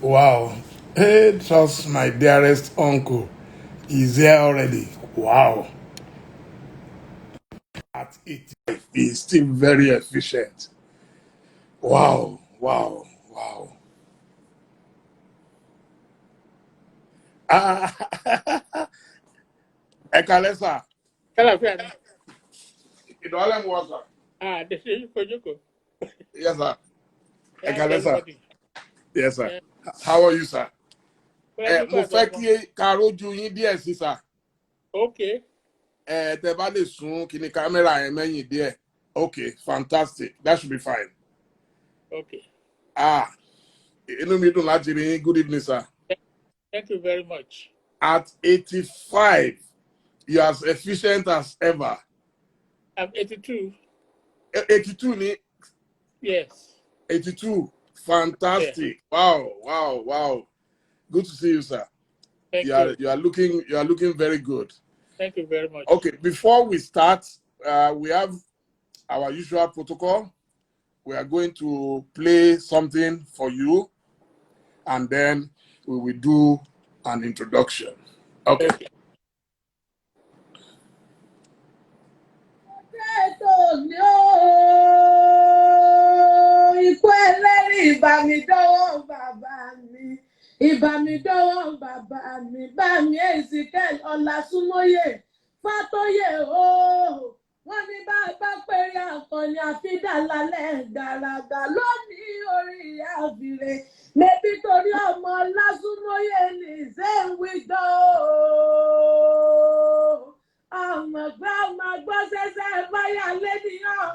Wow. Hey, trust my dearest uncle. He's here already. Wow. At 85, he's still very efficient. Wow. Wow. Wow. Ah, Ekalesa. Hello, friend. You don't let me work, sir. This is Kojoko. Yes, sir. How's Ekalesa. everybody? Yes, sir. Yeah. How are you, sir? Well, do Mo quite fẹ́ well. kí karojú yín díẹ̀ sí, sir. Okay. Tẹ́ bá lè sún kíní kámẹ́rà yẹn mẹ́yìn díẹ̀. Okay, fantastic. That should be fine. Okay. Ah, inú mi dùn láti rí yín. Good evening, sir. Thank you very much. At 85, you're as efficient as ever. I'm 82. 82 ni. Yes. 82. Yeah. Fantastic. Wow, wow, wow. Good to see you, sir. Thank you. You are looking very good. Thank you very much. Okay, before we start, we have our usual protocol. We are going to play something for you, and then we will do an introduction. Okay. Ikú ẹlẹ́rìí ìbà mi dọ́wọ́ bàbá mi. Ìbà mi dọ́wọ́ bàbá mi. Bá mi EZEKIEL Ọlásùnmọ́yè. Fátóyè ooo. Wọ́n ní bàbá péré akọni àfídà lálẹ́ gàràgà lónìí orí àbírè. Mẹ́bí torí ọmọ Ọlásùnmọ́yè ní ìṣèwìdọ́ ooo. Ọmọ gbọ́ sẹ́sẹ́ báyà lédìyàn.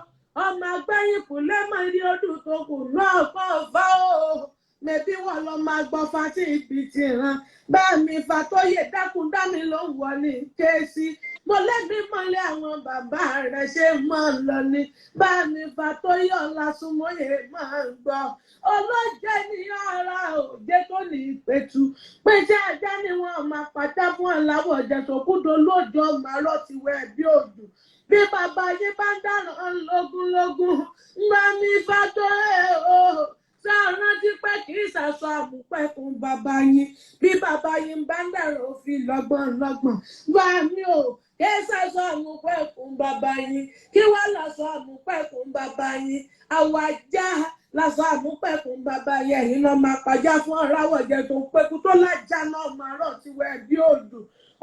Ọmọ agbẹ́yìn kùlé mọ̀ ní ọdún tó kù náà kọ́ fá o. Mẹ́bí wọ́n lọ máa gbọ́ fati ibi ti hàn. Bá mi Fátóyè dákun dá mi ló wọ ní kéésì. Mo lẹ́bí mọ́lẹ̀ àwọn bàbá rẹ̀ ṣe máa ń lọ ní. Bá mi Fátóyè Ọlásùnmọ́yè máa ń gbọ́. Olójẹ́ ní ara òjé tó ní ìpẹ̀tù. Péjẹ́ ajá ni wọ́n máa pàjá fún aláwọ̀ jẹ̀sọ̀kúdò lójó màrọ́ ti wẹ̀ bí òdù. Bí bàbá yín bá ń dáná lógúnlógún, ńgbà mi Fátóyè o. Ṣé rántí pé kì í ṣàṣọ àmúpẹ̀kun bàbá yín? Bí bàbá yín bá ń dàrú òfin lọ́gbọ̀n. Gbà mí o, kì í ṣàṣọ àmúpẹ̀kun bàbá yín. Kí wá làṣọ àmúpẹ̀kun bàbá yín? Àwọ̀ ajá làṣọ àmúpẹ̀kun bàbá yín. Ẹ̀yin náà máa pàjá fún ọ̀ráwọ̀ jẹ tó pẹ́kun tó lájà náà máa rọ̀ ti wẹ̀ bí òdù.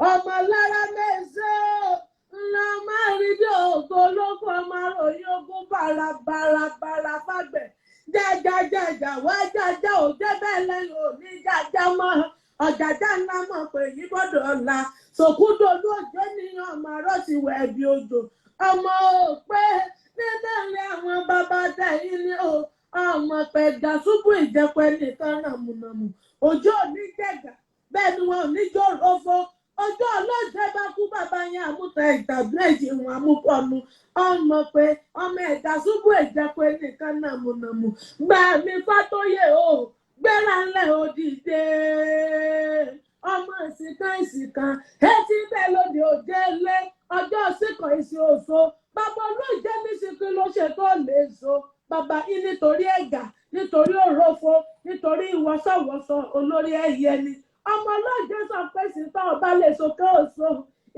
Ọmọ lára mẹ́sàn-án ńlá máa rí bí ògo ológun ọmọ àròyìn ogun bàrà fàgbẹ̀. Jájájájá wá jájá ò jẹ́ bẹ́ẹ̀ lẹ́yìn òní jájá mọ́. Ọ̀jàjà ńlá mọ̀ pé yí gbọ́dọ̀ ọ̀la. Sòkúdò lóòjó níyàn ọmọ àrọ́ ti wẹ̀ bí odò. Ọmọ ò pé níbẹ̀rẹ̀ àwọn bàbá tẹ̀yìn ni o. Ọmọ pẹ̀gà ṣubú ìjẹpẹ́ nìkan nàmùnàmù. Òjò ò ní jẹ̀gà bẹ́ẹ̀ ni wọn ò ní jò rófó. Ọjọ́ ọlọ́jẹ́ bá kú bàbá yẹn àmúta ìtàbílẹ̀jì wọn àmúpọ̀nù. Ọmọ pé ọmọ ẹ̀dá ṣubú ìjẹpẹ́ nìkan nàmùnàmù. Gbà mí Fátóyè o, gbéra ńlẹ̀ òdìdé. Ọmọ ìsìnkan, etí bẹ́ẹ̀ lóde òjé lé. Ọjọ́ síkàn ìsìn òṣó. Bàbá olóòjẹ́ ní síkú ló ṣe tó lè so. Bàbá yín nítorí ẹ̀gà, nítorí òrófó, nítorí ìwọ̀sọ̀wọ̀sọ̀ olórí ẹ̀yẹ ni. Ọmọ ọlọ́jẹ́ sọ pé sísọ ọba lè sókè òṣó.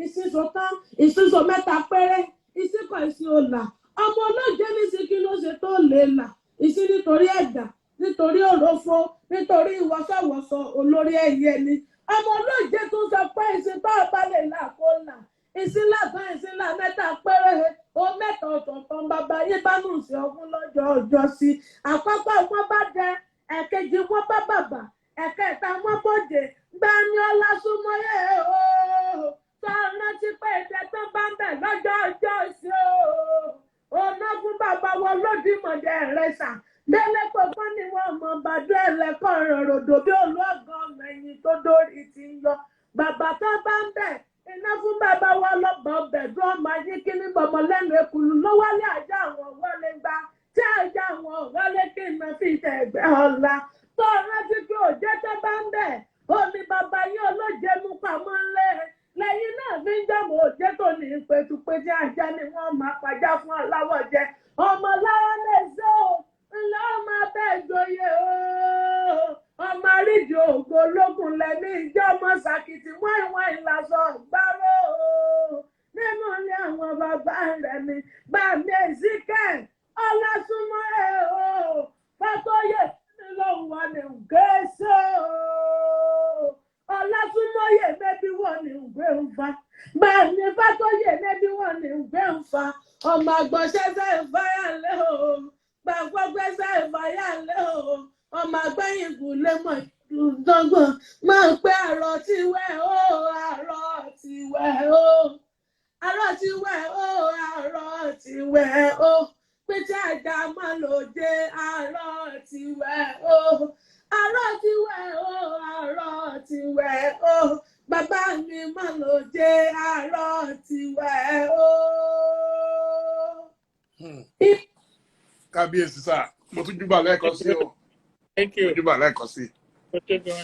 Ìṣísọ tán, ìṣísọ mẹ́ta péré, ìṣíkọ̀ ìṣí òlà. Ọmọ ọlọ́jẹ́ ní síkí ló ṣe tó lè là. Ìṣí nítorí ẹ̀gà, nítorí òrófó, nítorí ìwọ̀sọ̀wọ̀sọ̀ olórí ẹ̀yẹ ni. Ọmọ ọlọ́jẹ́ tó sọ pé ìṣísọ ọba lè là kó là. Ìṣílà tán ìṣílà mẹ́ta péré, o mẹ́ta ọ̀tọ̀ọ̀tọ̀ bàbá yín bá nù sí ọkùn lọ́jọ́ ọjọ́ sí. Àkọ́kọ́ wọn bá dẹ, ẹ̀kejì wọn bá bàbà, ẹ̀kẹta wọn bòde. Gbà mí Ọlásùnmọ́yè o. Sọ rántí pé ìjẹ tó bá ń bẹ̀ lọ́jọ́ ọjọ́ sí o. Ọ̀nà fún bàbá wọn lódìmọ̀dé rẹ̀ sà. Délé pọ̀pọ̀ ni wọ́n mọ̀ bàdó ẹlẹ́kọ̀ ròdò bí olóògùn ọmọ ẹ̀yìn tó dórí ti ń yọ. Bàbá tó bá ń bẹ̀ iná fún bàbá wa lọ́gbọ̀n bẹ̀dún ọmọ ayé kíní bọ̀mọ̀ lẹ́nu ekulu ló wálé àjà àwọn wọlé gbá. Tí àjà àwọn wọlé kí n fi tẹ̀ ẹgbẹ́ ọ̀la. Tó rántí pé òjé tó bá ń bẹ̀. Omi bàbá yín olóje mú pamọ́ ńlẹ̀. Lẹ́yìn náà fi ń jọmọ òjé tó ní ìpètùpèjì ajá ni wọ́n máa pàjá fún aláwọ̀ jẹ. Ọmọ lára lè ṣe o, ńlá ọmọ abẹ́ ìjòyè o. Ọmọ rí ológun lẹ́ni ìjọ́mọ ṣàkìtì wọ́n ìlàsọ gbárò nínú ilé àwọn bàbá rẹ̀ ni bàmí EZEKIEL Ọlásùnmọ́yè o Fátóyè lóhùn wà ní gẹ̀ẹ́sì Ọlásùnmọ́yè mẹ́bí wọ́n ní ìgbé ń fa bàmí Fátóyè mẹ́bí wọ́n ní ìgbé ń fa ọmọ àgbọ̀ṣẹ́sẹ́ ìfáyàlẹ́ o gbàgbọ́gbẹ́sẹ́ ìfáyàlẹ́ o ọmọ àgbẹ̀yìn kù lè mọ̀ ìdúdọ́gbọ̀n máa ń pẹ́ àrọ̀ tiwẹ̀ o àrọ̀ tiwẹ̀ o àrọ̀ tiwẹ̀ o àrọ̀ tiwẹ̀ o pété àjà máa lò dé àrọ̀ tiwẹ̀ o àrọ̀ tiwẹ̀ o àrọ̀ tiwẹ̀ o bàbá mi máa lò dé àrọ̀ tiwẹ̀ o. Kábíyèsí sá, mo tún júbà lẹ́ẹ̀kan sí o. Thank you. Mo júbà lẹ́ẹ̀kan sí.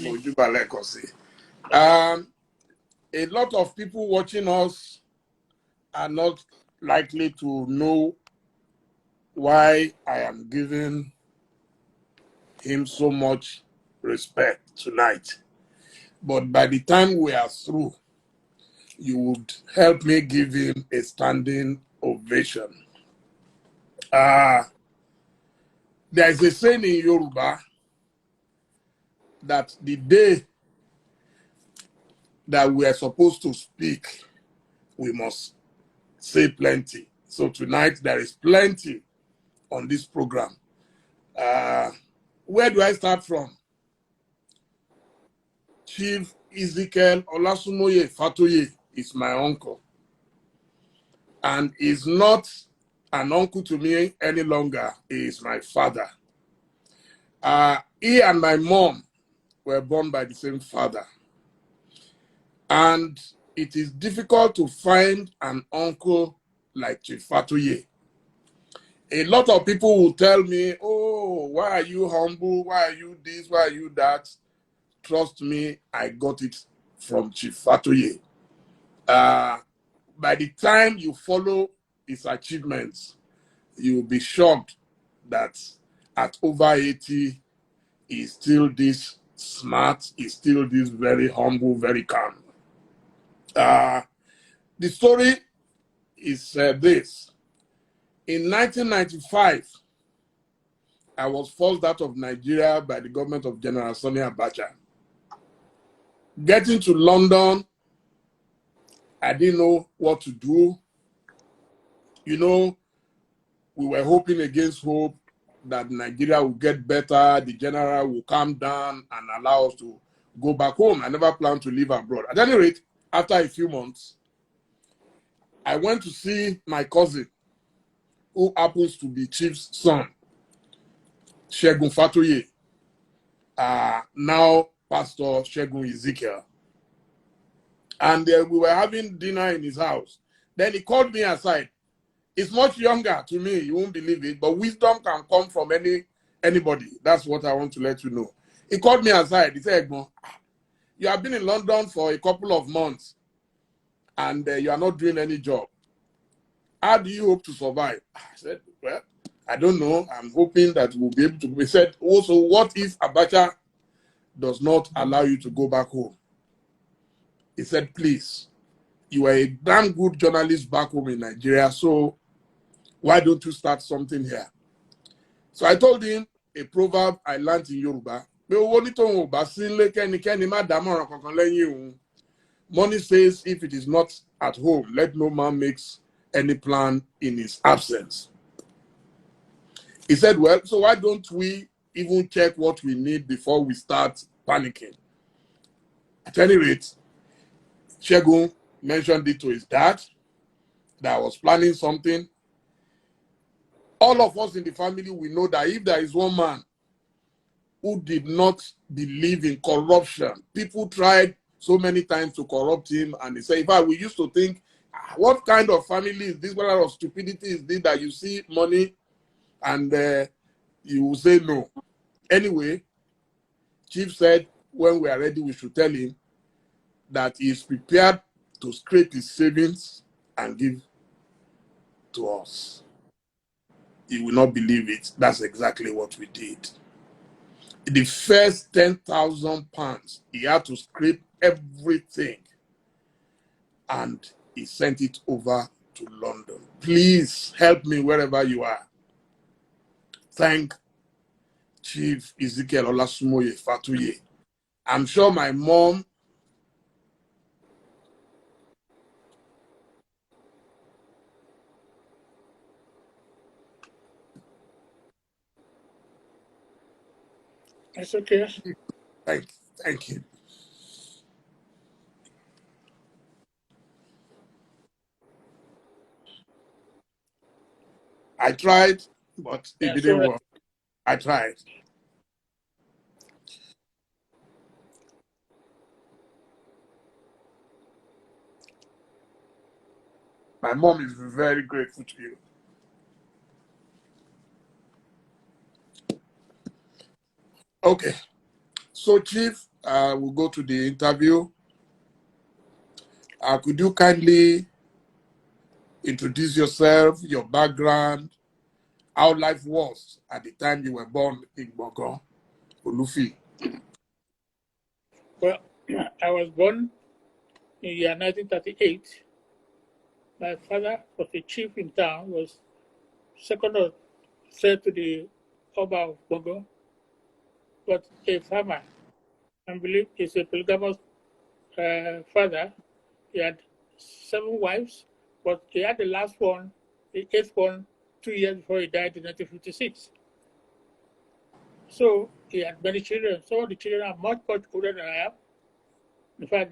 Mo júbà lẹ́ẹ̀kan sí. A lot of people watching us are not likely to know why I am giving him so much respect tonight. But by the time we are through, you would help me give him a standing ovation. There is a saying in Yoruba that the day that we are supposed to speak, we must say plenty. So tonight there is plenty on this program. Where do I start from? Chief EZEKIEL Ọlásùnmọ́yè Fatoye is my uncle. And is not an uncle to me any longer. He is my father. He and my mom were born by the same father. And it is difficult to find an uncle like Chief Fatoye. A lot of people will tell me, oh, why are you humble? Why are you this? Why are you that? Trust me, I got it from Chief Fatoye. By the time you follow his achievements, you'll be shocked that at over 80, he's still this smart, he's still this very humble, very calm. The story is this. In 1995, I was forced out of Nigeria by the government of General Sani Abacha. Getting to London, I didn't know what to do. You know, we were hoping against hope that Nigeria will get better, the general will calm down and allow us to go back home. I never planned to live abroad. At any rate, after a few months, I went to see my cousin, who happens to be Chief's son, Segun Fatoye, now Pastor Segun EZEKIEL. And we were having dinner in his house. Then he called me aside. He's much younger to me, you won't believe it, but wisdom can come from anybody. That's what I want to let you know. He called me aside. He said, Egmon, you have been in London for a couple of months and you are not doing any job. How do you hope to survive? I said, well, I don't know. I'm hoping that we'll be able to. He said, also, what if Abacha does not allow you to go back home? He said, please, you are a damn good journalist back home in Nigeria, so why don't you start something here? So I told him a proverb I learned in Yoruba. Money says, if it is not at home, let no man makes any plan in his absence. He said, well, so why don't we even check what we need before we start panicking? At any rate, Segun mentioned it to his dad that I was planning something. All of us in the family, we know that if there is one man who did not believe in corruption, people tried so many times to corrupt him, and they say, in fact, we used to think, what kind of family is this? What kind of stupidity is this that you see money and you will say no? Anyway, Chief said, when we are ready, we should tell him that he is prepared to scrape his savings and give to us. He will not believe it. That's exactly what we did. The first 10,000 pounds, he had to scrape everything and he sent it over to London. Please help me wherever you are. Thank Chief EZEKIEL OLASUNMOYE FATOYE. I'm sure my mom It's okay. Thank you. I tried, but it didn't work. I tried. My mom is very grateful to you. Okay. So, Chief, we'll go to the interview. Could you kindly introduce yourself, your background, how life was at the time you were born in Bogo, Olufi? Well, I was born in the year 1938. My father was a chief in town, was second or third to the Oba of Bogo, but a farmer. I believe he's a polygamous father. He had 7 wives, but he had the last one, the 8th one, 2 years before he died in 1956. So he had many children. Some of the children are much older than I am. In fact,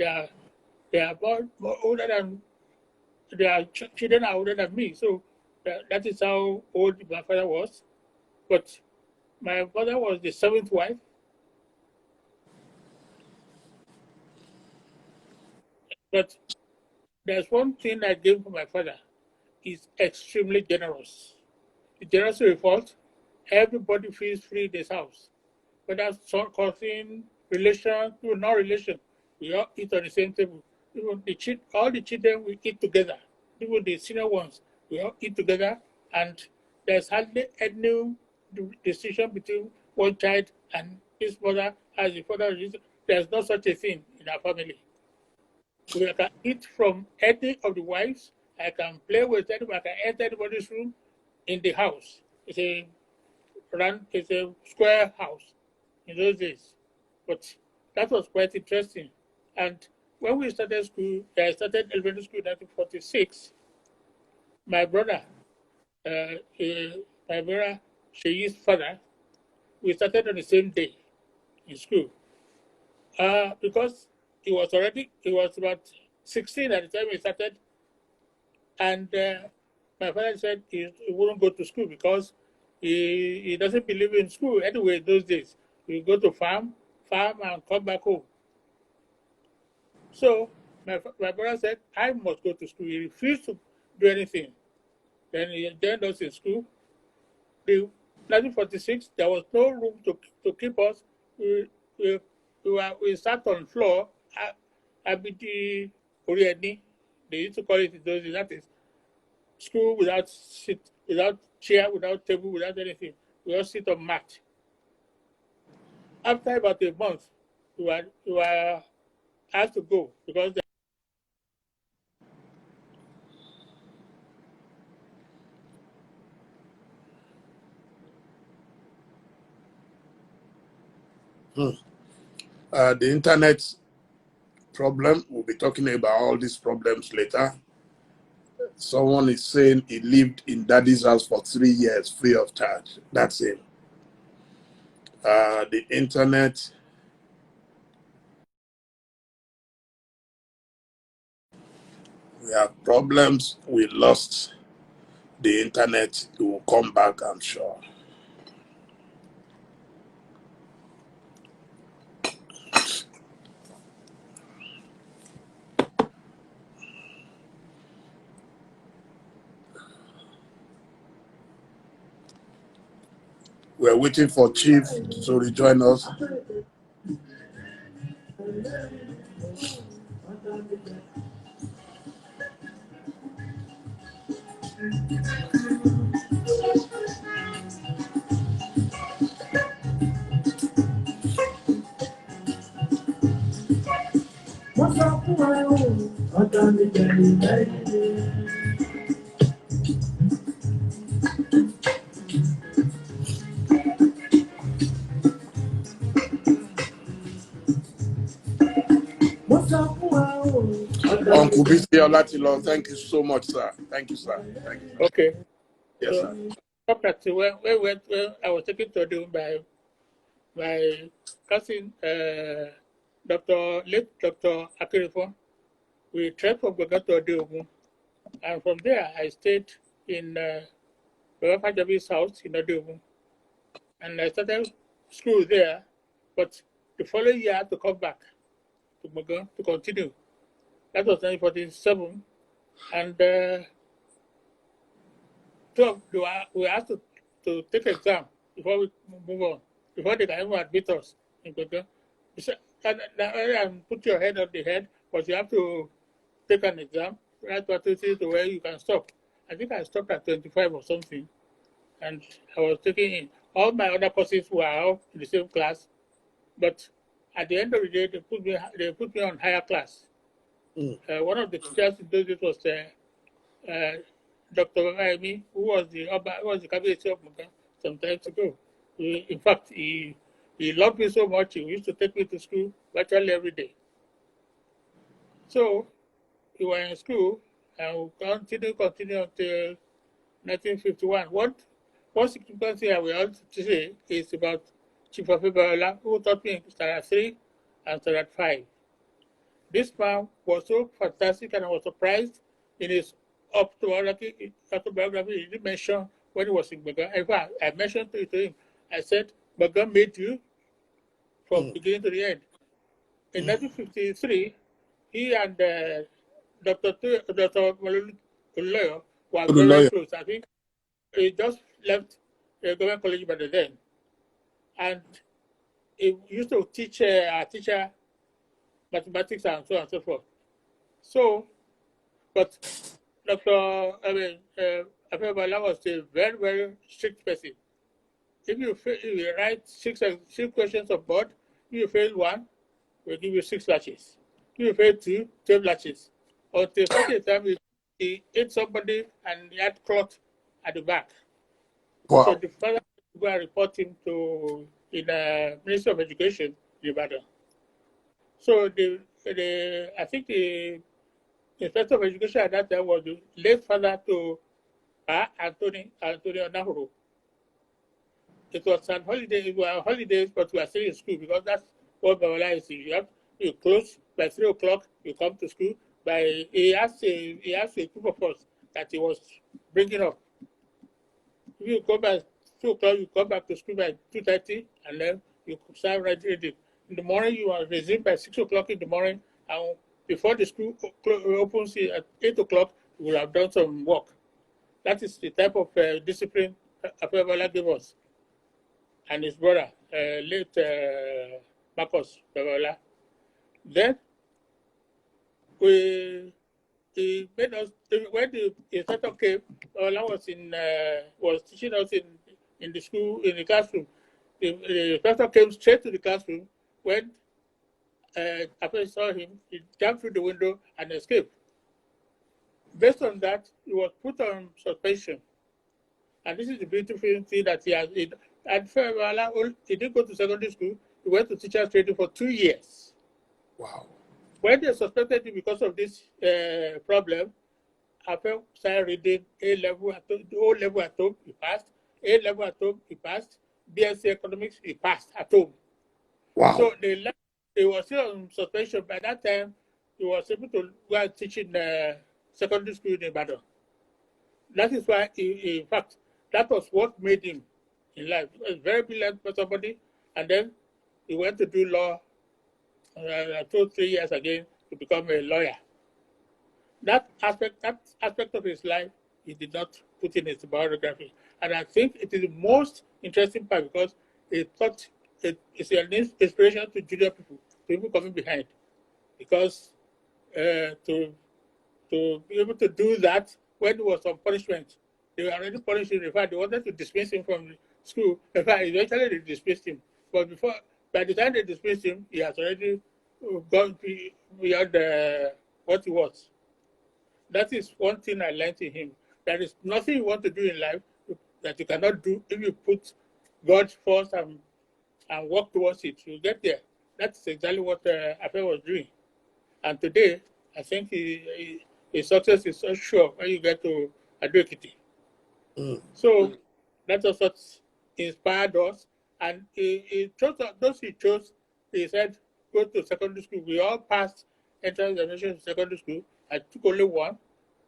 they are more older than their children are older than me. So that is how old my father was. But my mother was the 7th wife. But there's one thing I gave to my father. He's extremely generous. He's generous to a fault. Everybody feels free in this house. Whether causing relation to non-relation, we all eat on the same table. Even all the children we eat together. Even the senior ones, we all eat together, and there's hardly any decision between one child and his mother as the father. There's no such a thing in our family. We can eat from any of the wives. I can play with anybody. I can enter anybody's room in the house. It's a square house in those days. But that was quite interesting. And when we started school, I started elementary school in 1946. My brother, Sheyi's father, we started on the same day in school. Because he was about 16 at the time we started. And my father said he wouldn't go to school because he doesn't believe in school anyway those days. He go to farm and come back home. So my brother said, I must go to school. He refused to do anything. Then he joined us in school. In 1946, there was no room to keep us. We sat on the floor. Abidi Orieni, they used to call it in those days. That is school without chair, without table, without anything. We all sit on mat. After about a month, we were asked to go because the internet problem, we'll be talking about all these problems later. Someone is saying he lived in daddy's house for 3 years free of charge. That's it. The internet. We have problems. We lost the internet. It will come back, I'm sure. We're waiting for Chief to rejoin us. Uncle BC Olatilo, thank you so much, sir. Thank you, sir. Thank you. Okay. Yes, So, sir. when I was taken to do by my cousin, late Dr. Akirifo, we traveled from Gaga to Odeogun. And from there, I stayed in Baba Fajabi's house in Odeogun. And I started school there. But the following year, I had to come back to Mogan to continue. That was 1947. And we had to take exam before we move on, before they can even admit us in Mogan. And put your head on the head, but you have to take an exam, right to where you can stop. I think I stopped at 25 or something. And I was taking in. All my other courses were all in the same class, but at the end of the day, they put me on higher class. One of the teachers in those days was Dr. Maimi, who was the cabinet of Muga some time ago. In fact, he loved me so much, he used to take me to school virtually every day. So we were in school and we continue until 1951. One significant thing I will also say is about Chief Afebayola, who taught me in Standard 3 and Standard 5. This man was so fantastic, and I was surprised in his autobiography. He didn't mention when he was in Bagan. In fact, I mentioned to him, I said, Bagan made you from beginning to the end. In 1953, he and Dr. Momodu were very close. I think he just left government college by then. And he used to teach our teacher mathematics and so on and so forth. So, but Dr. Afebala was a very, very strict person. If you write six questions on board, if you fail one, we'll give you 6 lashes. If you fail 2, 12 lashes. Until the time he ate somebody and he had cloth at the back. Wow. So the father go and report him to the Ministry of Education in Ibadan. So I think the Inspector of Education at that time was the late father to Anthony Nahuru. It was on holiday. It was holidays, but we are still in school because that's what Babala is. You close by 3 o'clock. You come to school. He asked a group of us that he was bringing up. If you go by 2 o'clock, you come back to school by 2:30, and then you start reading. In the morning, you are resumed by 6 o'clock in the morning, and before the school opens at 8 o'clock, you will have done some work. That is the type of discipline Afebala gave us, and his brother, late Marcus Afebala. Then he made us, when the instructor came, Ola was teaching us in the school, in the classroom. The instructor came straight to the classroom. When after he saw him, he jumped through the window and escaped. Based on that, he was put on suspension. And this is the beautiful thing that he has. And he didn't go to secondary school. He went to teacher's training for 2 years. Wow. When they suspected him because of this problem, After started reading O-level at home, he passed. A-level at home, he passed. BSc Economics, he passed at home. Wow. So he was still on suspension. By that time, he was able to go and teach in secondary school in Ibadan. That is why, in fact, that was what made him in life. He was very brilliant for somebody, and then he went to do law 2-3 years again to become a lawyer. That aspect of his life, he did not put in his biography. And I think it is the most interesting part because it thought it's an inspiration to junior people coming behind. Because to be able to do that when he was on punishment, they were already punished him. In fact, they wanted to dismiss him from school. In fact, eventually they dismissed him. But by the time they dismissed him, he has already beyond what he was. That is one thing I learned in him. There is nothing you want to do in life that you cannot do if you put God first and work towards it. You get there. That's exactly what Afe was doing. And today, I think his success is so sure when you get to Adokiti. So that was what inspired us. And he chose those he chose. He said, go to secondary school. We all passed entrance examination to secondary school. I took only one.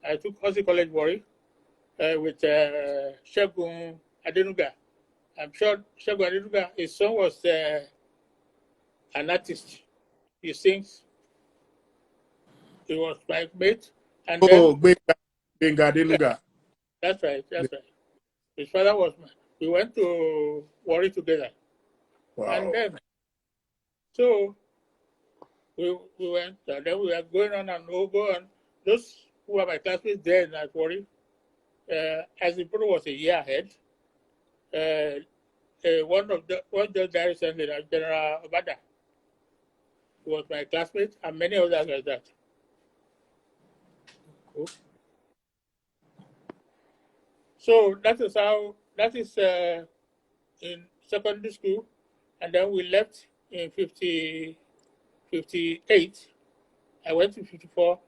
I took Hosi College Warri with Shegun Adenuga. I'm sure Shegun Adenuga, his son was an artist. He sings. He was my mate. And then Denuga. That's right. His father was. We went to Warri together. Wow. And then, so we went, and then we were going on and go on. Those who were my classmates then at Warri, as the brother was a year ahead, one just died recently, General Obada, who was my classmate, and many others like that. Cool. So that is in secondary school, and then we left in 58. I went to 54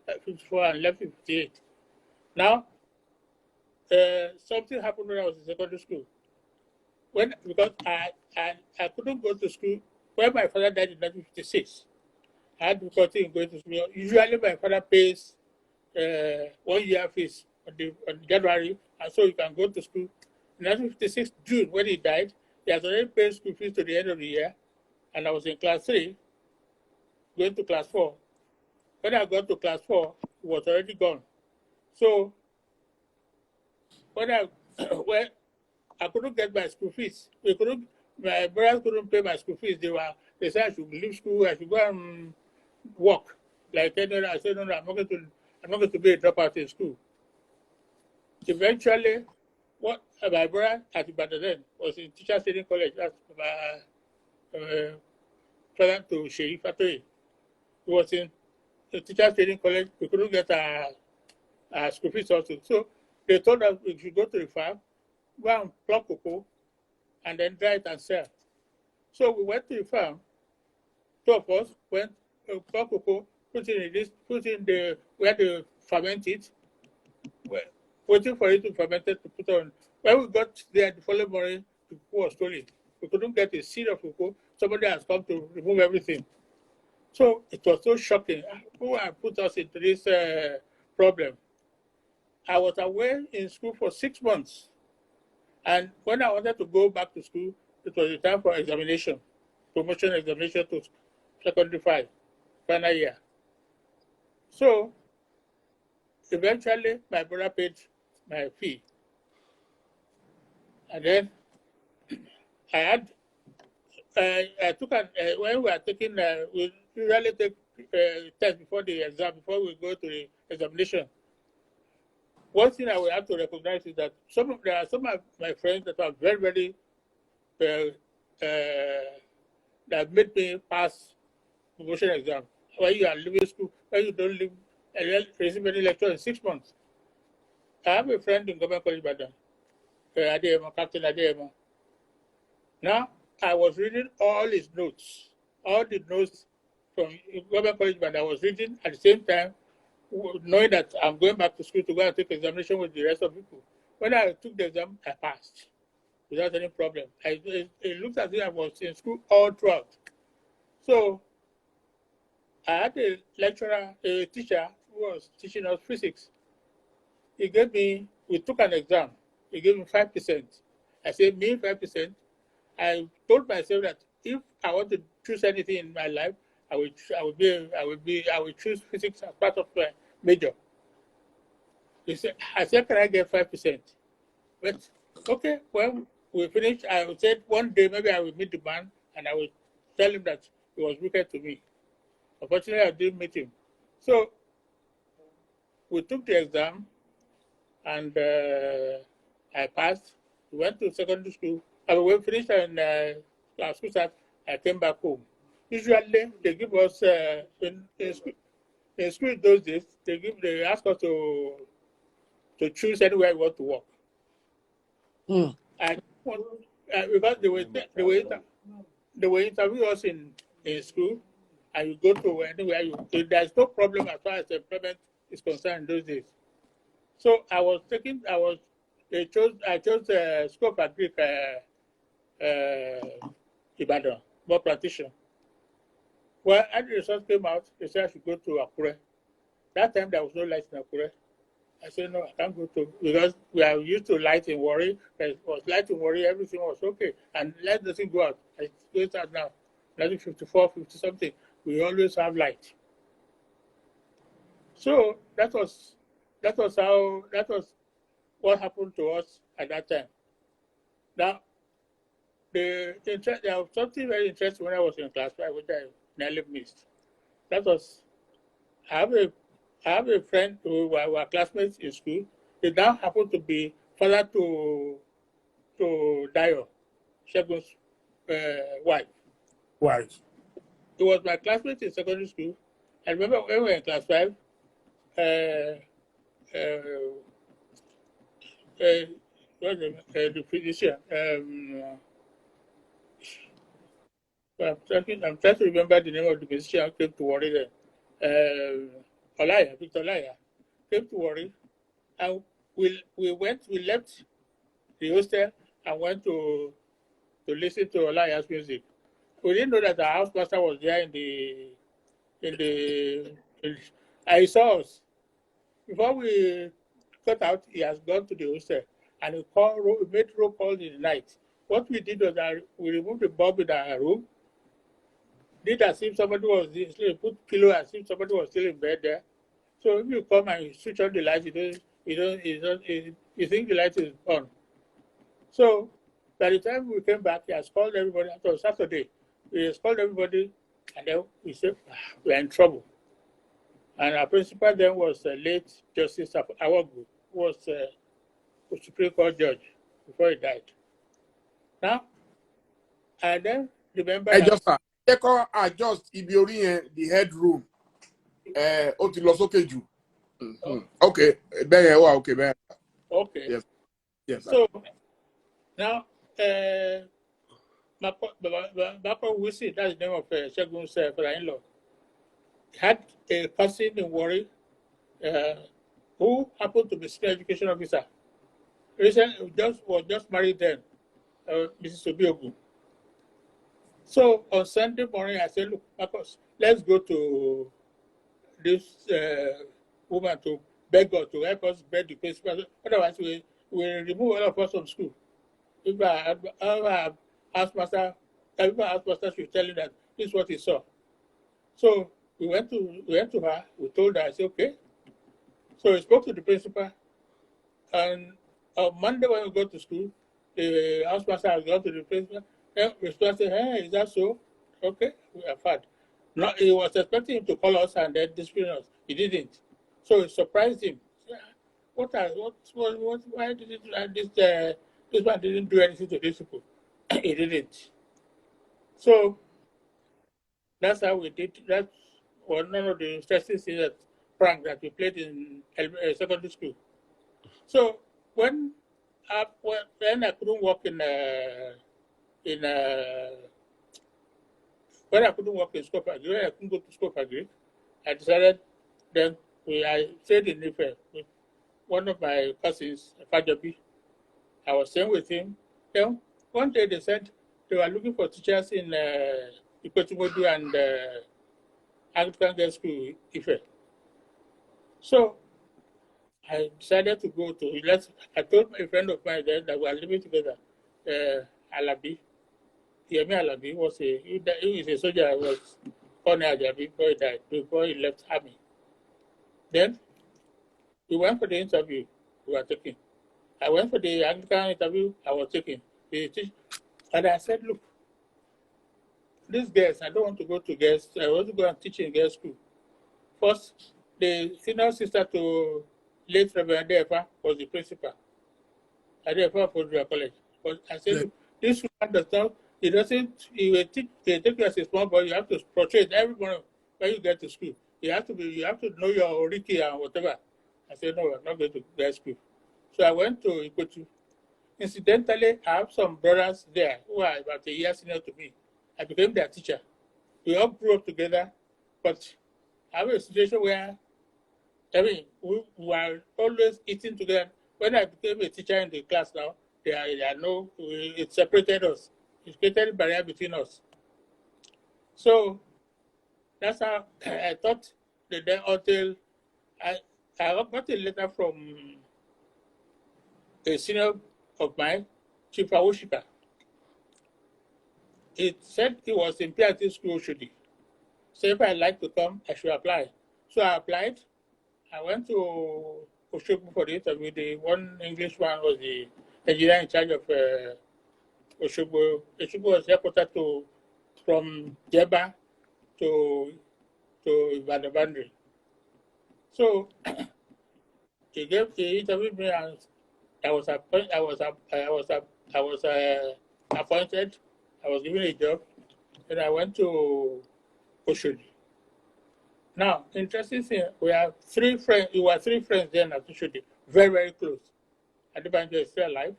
and left in 58. Now, something happened when I was in secondary school. Because I couldn't go to school. When my father died in 1956, I had difficulty in going to school. Usually, my father pays 1 year fees on January, and so you can go to school. In 1956 June, when he died, he has already paid school fees to the end of the year, and I was in class 3, going to class 4. When I got to class 4, he was already gone. So when I couldn't get my school fees, my brothers couldn't pay my school fees. They said I should leave school, I should go and work. Like I said, no, I'm not going to be a dropout in school. Eventually, what my brother at Ibadan then was in teacher training college. That's father to FATOYE. He was in the teacher training college. We couldn't get our school fees also. So they told us we should go to the farm, go and pluck cocoa, and then dry it and sell. So we went to the farm. Two of us went pluck cocoa, put in the where they ferment it, waiting for it to ferment it to put on. When we got there the following morning, the cocoa was stolen. We couldn't get a seed of cocoa. Somebody has come to remove everything. So it was so shocking. Who put us into this problem? I was away in school for 6 months. And when I wanted to go back to school, it was the time for examination, promotion examination to secondary 5, final year. So eventually, my brother paid my fee. And then I took when we are taking, we usually take test before the exam, before we go to the examination. One thing I will have to recognize is that there are some of my friends that are very, very, that made me pass promotion exam. When you are leaving school, when you don't receive any lecture in 6 months. I have a friend in Government College Badan, Captain Adeyemo. Now, I was reading all his notes, all the notes from Government College Badan. I was reading at the same time, knowing that I'm going back to school to go and take examination with the rest of people. When I took the exam, I passed without any problem. It looked as if I was in school all throughout. So I had a lecturer, a teacher who was teaching us physics. We took an exam. He gave me 5%. I said, me 5%. I told myself that if I want to choose anything in my life, I will choose physics as part of my major. I said, can I get 5%? But okay, when we finished, I said one day maybe I will meet the man and I will tell him that he was wicked to me. Unfortunately, I didn't meet him. So we took the exam and I passed. We went to secondary school. We finished and school start. I came back home. Usually, they give us in school those days. They ask us to choose anywhere we want to work. And because they were interview us in school, and you go to anywhere there's no problem as far as employment is concerned in those days. So I chose School of Agric Ibadan, more practitioner. Well, as the results came out, they said I should go to Akure. That time there was no light in Akure. I said, no, I can't go to, because we are used to light in Warri. There was light in Warri, everything was okay. And light doesn't go out. It goes out now. 1954, 50 something. We always have light. So that was what happened to us at that time. Now, there was something very interesting when I was in class 5, which I nearly missed. That was, I have a friend who were classmates in school. They now happen to be father to Dayo, Shegun's wife. Right. He was my classmate in secondary school. I remember when we were in class 5, the physician. I'm trying to remember the name of the physician who came to Warri then. Victor Olaya came to Warri, and we left the hostel and went to listen to Olaya's music. We didn't know that our housemaster was there I saw us. Before we got out, he has gone to the hostel and he made roll calls in the night. What we did was that we removed the bulb in our room, did as if somebody was asleep, put pillow as if somebody was still in bed there. So if you come and you switch on the light, you think the light is on. So by the time we came back, he has called everybody. After Saturday, he has called everybody, and then we said, we're in trouble. And our principal then was late Justice Awogu, who was a Supreme Court judge before he died. Now, I then remember adjust Ibiori, the headroom. Okay, okay. Okay. Yes. So now, Bako Wisi, that's the name of Shegun's father-in-law, had a cousin in Warri who happened to be senior education officer. Recently, was just married then, Mrs. Obiogu. So on Sunday morning, I said, look, Marcus, let's go to this woman to beg her to help us beg the principal. Otherwise, we will remove all of us from school. If our housemaster should tell you that this is what he saw. So we went to her, we told her, I said, okay. So we spoke to the principal, and on Monday when we go to school, the housemaster has gone to the principal. Then the principal said, hey, is that so? Okay, we are fine. No, he was expecting him to call us and then discipline us. He didn't. So it surprised him. Why did he do this? This man didn't do anything to these people. He didn't. So that's how we did. That's one of the interesting things prank that we played in secondary school. So when I couldn't work when I couldn't work in School of Agric, when I couldn't go to School of Agric, I decided then I stayed in Ife with one of my cousins, Fajobi. I was staying with him. Then one day they said they were looking for teachers in Momodu and Anglican Girls School, Ife. So I decided to go to, I told a friend of mine that we were living together, Alabi. Yemi Alabi he is a soldier. I was Colonel Ajabi before he died, before he left army. Then we went for the interview we were taking. I went for the Anglican interview I was taking. And I said, look, these girls, I don't want to go to girls, I want to go and teach in girls' school. First, the senior sister to late Reverend Defa was the principal at Defa Fordra College. But I said, look, this woman does not He doesn't. He will take you as a small boy. You have to portray everyone when you get to school. You have to be. You have to know your oriki and whatever. I said no, I'm not going to grad school. So I went to Ikotu. Incidentally, I have some brothers there who are about a year senior to me. I became their teacher. We all grew up together, but I have a situation where, I mean, we were always eating together. When I became a teacher in the class now, it separated us. It created a barrier between us. So that's how I thought the day until I got a letter from a senior of mine, Chief Awoshika. It said he was in PRT school, so if I'd like to come, I should apply. So I applied. I went to Oshogo for the interview. The one English one was the engineer in charge of Oshogo. Oshogo was headquartered from Jeba to Ibadan boundary. So he interviewed me, and I was appointed. I was given a job, and I went to Oshodi. Now, interesting thing, we were three friends then at Oshodi, very, very close. Adebanjo is still alive.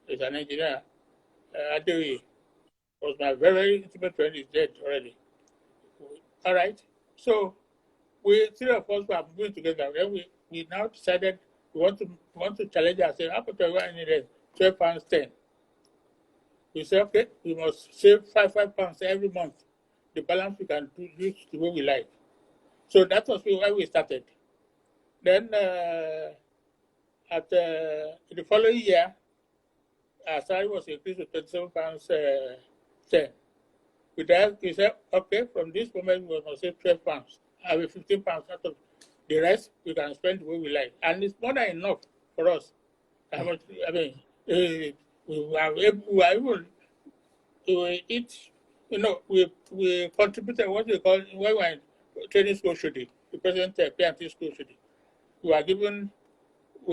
He's an engineer. Dele was my very, very intimate friend. He's dead already. All right. So three of us were moving together. Then we now decided we want to challenge ourselves. How much I needed? £12.10. We said, okay, we must save £5 every month. The balance we can use the way we like. So that was why we started. Then in the following year, our salary was increased to £27.10. We said, okay, from this moment we must save £12. I mean £15 out of the rest we can spend the way we like. And it's more than enough for us. I mean, we were able to eat, we contributed what we call, when we were in training school shooting, the present PNT school shooting. We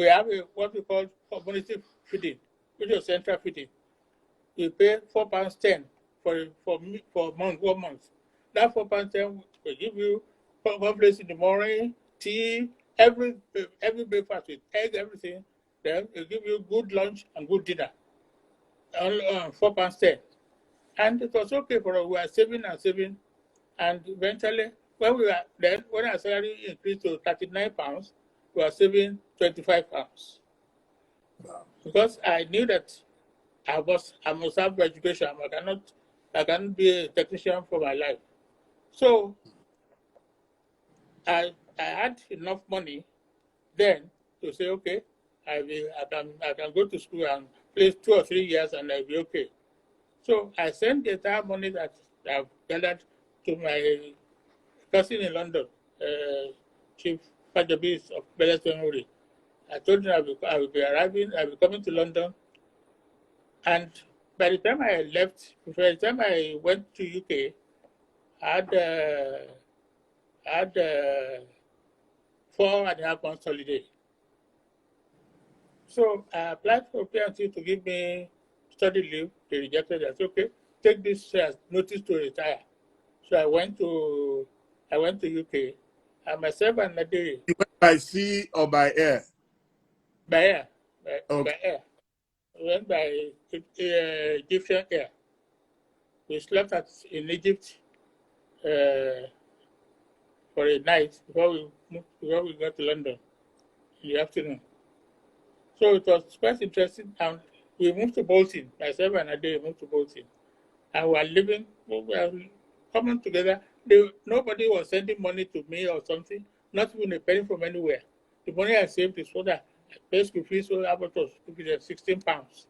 have what we call community feeding, which is central feeding. We pay £4.10 for 1 month. That £4.10 will give you cornflakes in the morning, tea, every breakfast with egg, everything. Then it give you good lunch and good dinner. £4.10. And it was okay for us. We were saving and saving. And eventually, when our salary increased to £39, we were saving £25. Wow. Because I knew that I must have education. I cannot be a technician for my life. So I had enough money then to say, okay, I can go to school and play 2 or 3 years and I'll be okay. So I sent the entire money that I've gathered to my cousin in London, Chief Fajabis of Bele Memory. I told him I will be arriving, I will be coming to London. And by the time I left, by the time I went to UK, I had 4.5 months holiday. So I applied for PNC to give me study leave. They rejected it. I said, okay, take this notice to retire. So I went to UK, and myself and Dele. You went by sea or by air? By air. Okay. By air. We went by Egyptian air. We slept in Egypt for a night before we got to London in the afternoon. So it was quite interesting. And we moved to Bolton. Myself and Dele moved to Bolton. And we were coming together. Nobody was sending money to me or something, not even a penny from anywhere. The money I saved is so that I paid school fees, so about £16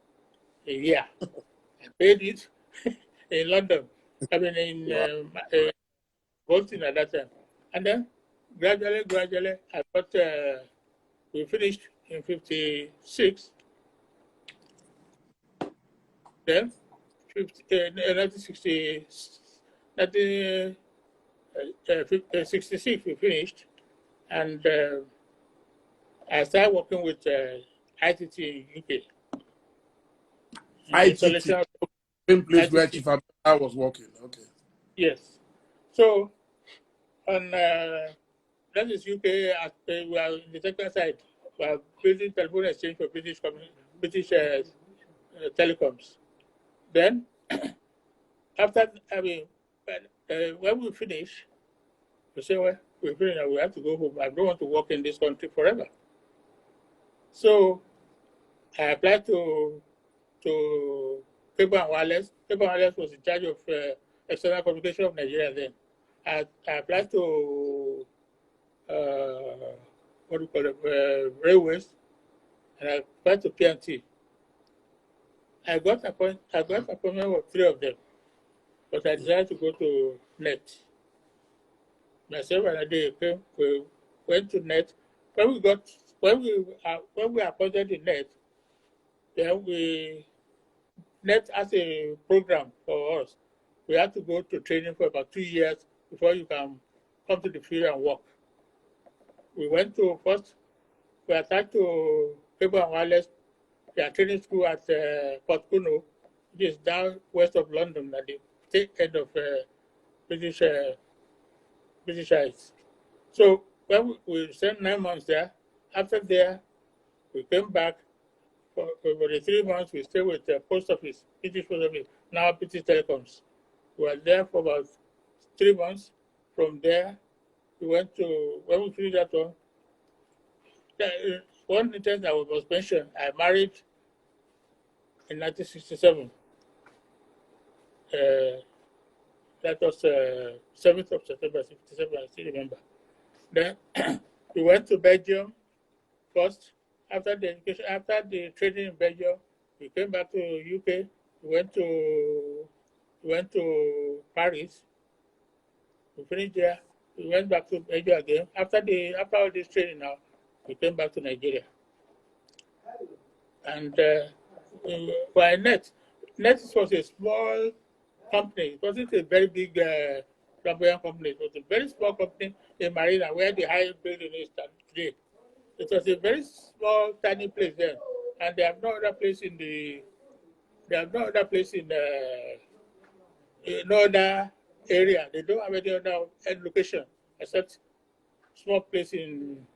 a year. I paid it in London. I mean, in Bolton at that time. And then gradually, I got, we finished in 1956. Then, 1966, we finished. And I started working with ITT in UK. ITT? Same place where 96. Chief Abdullah was working. Okay. Yes. So on that is UK. We are in the technical side. We are building telephone exchange for British telecoms. Then after when we finish, we say, well, we finish. We have to go home. I don't want to work in this country forever. So I applied to Cable and Wireless. Cable and Wireless was in charge of external communication of Nigeria then. I applied to what do you call it, railways, and I applied to P&T. I got appointment with 3 of them, but I decided to go to NET. Myself and I we went to NET. When we appointed in NET, then NET has a program for us. We had to go to training for about 2 years before you can come to the field and work. We went to we attached to Cable and Wireless, their training school at Port Kuno, which is down west of London, at the state end of British Isles. So when we spent 9 months there, after there, we came back. For the 3 months, we stayed with the post office, British Post Office, now British Telecoms. We were there for about 3 months. From there, we went to, when we finished that one instance I was mentioned, I married in 1967. That was 7th of September, 1967, I still remember. Then we went to Belgium first. After the training in Belgium, we came back to UK. We went to Paris. We finished there. We went back to Belgium again. After all this training now, we came back to Nigeria. And by NET was a small company. It wasn't a very big flamboyant company. It was a very small company in Marina, where the highest building is today. It was a very small, tiny place there, and they have no other place in no other area. They don't have any other location except small place in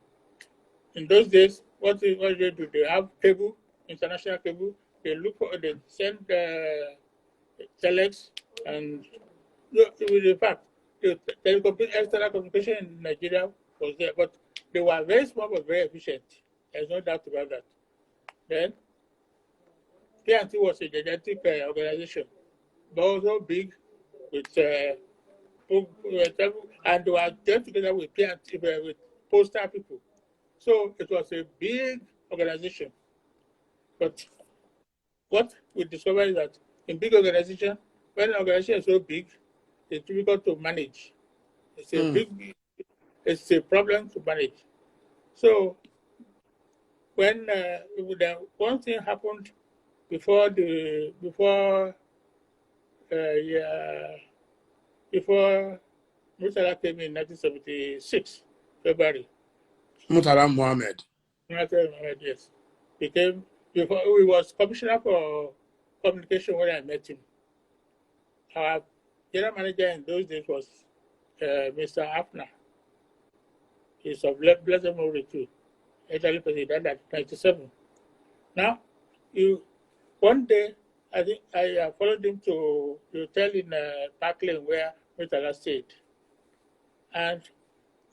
those days. What they do? They have cable, international cable. They send telex, and in fact, the external communication in Nigeria was there, but they were very small but very efficient. There's no doubt about that. Then, P&T was a gigantic organization, but also big, with and they were joined together with P&T, with postal people. So it was a big organization. But what we discovered is that in big organization, when an organization is so big, it's difficult to manage. It's a problem to manage. So when one thing happened before Murtala came in 1976, February. Murtala Mohammed. Yes. He was commissioner for communication when I met him. Our general manager in those days was Mr. Afner. He's of blessed memory too. Actually, he died at 97. Now, one day, I think I followed him to the hotel in Park Lane where Murtala stayed. And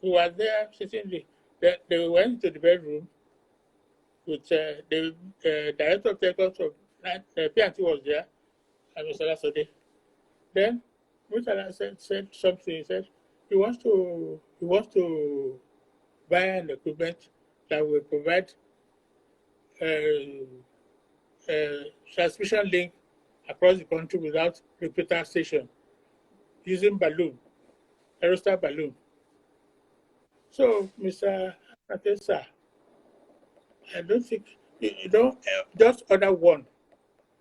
we were there sitting. They went to the bedroom with the director of telecoms of P&T was there, and Mr. Lasode. Then Murtala said something. He said he wants to buy an equipment that will provide transmission link across the country without repeater station using balloon, aerostar balloon. So, Mr. Atesa, I don't think you don't just order one.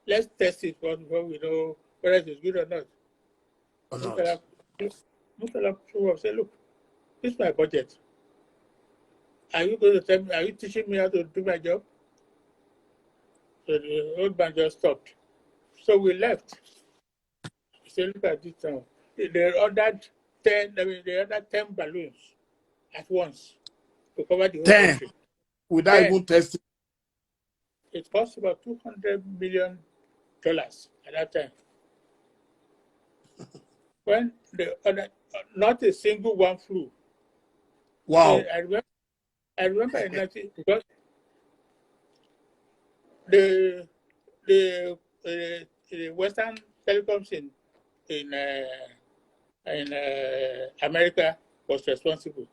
Let's test it before we know whether it is good or not. Murtala said, look, this is my budget. Are you going to tell me, are you teaching me how to do my job? So the old man just stopped. So we left. say, look at this now. They ordered 10 balloons at once to cover the whole 10 country. without 10. even testing. It cost about $200 million at that time. When the other, not a single one flew. Wow. I remember in 19, because the Western telecoms in America was responsible.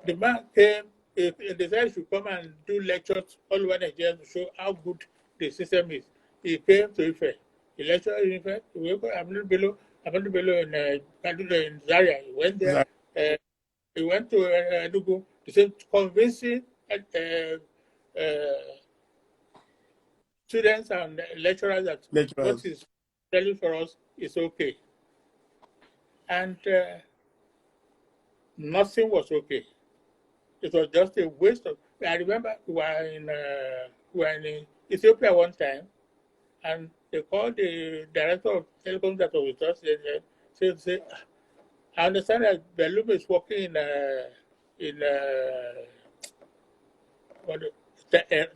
The man came, they decided to come and do lectures all over Nigeria to show how good the system is. He came to Ife. He lectured in Ife. He went to Abdul Bello in Zaria. He went there. He went to Enugu. He said, convincing students and lecturers that what he's telling for us is okay. And nothing was okay. It was just a waste of. I remember we were in Ethiopia one time, and they called the director of telecom that was with us. They said, I understand that Belum is working in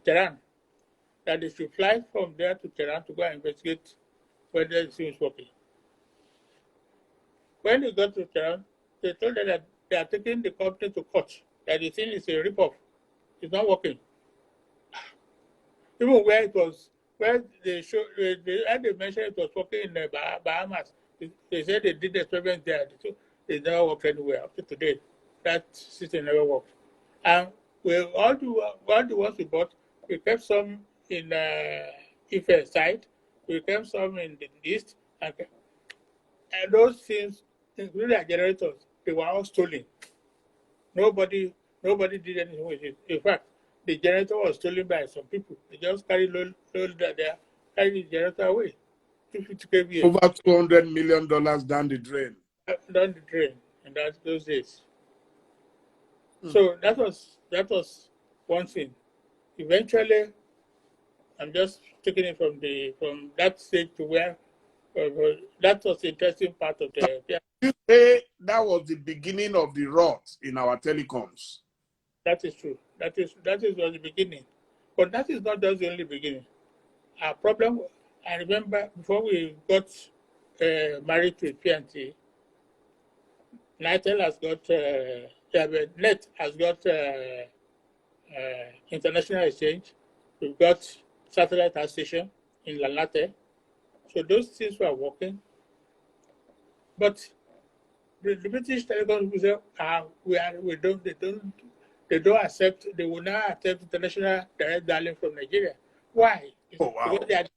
Tehran. That they should fly from there to Tehran to go and investigate whether the thing is working. When they got to Tehran, they told them that they are taking the company to court, that the thing is a rip-off. It's not working. Even where it was, where they had they mentioned it was working in the Bahamas, they said they did the experiment there. So it never worked anywhere up to today. That system never worked. And we all the ones we bought, we kept some in Ife side, we kept some in the east, and those things, including our generators, they were all stolen. Nobody did anything with it. In fact, the generator was stolen by some people. They just carried load there, carried the generator away. 250 kVA. Over $200 million down the drain. Down the drain in those days. So that was one thing. Eventually, I'm just taking it from that stage to where that was the interesting part of the. You say that was the beginning of the rot in our telecoms. That is true. That was the beginning. But that is not just the only beginning. Our problem, I remember before we got married to PNT, Nitel has got, Net has got international exchange. We've got satellite station in Lanate. So those things were working. But the British telecom people say, they don't accept, they will not accept international direct dialing from Nigeria. Why? Oh, wow. Because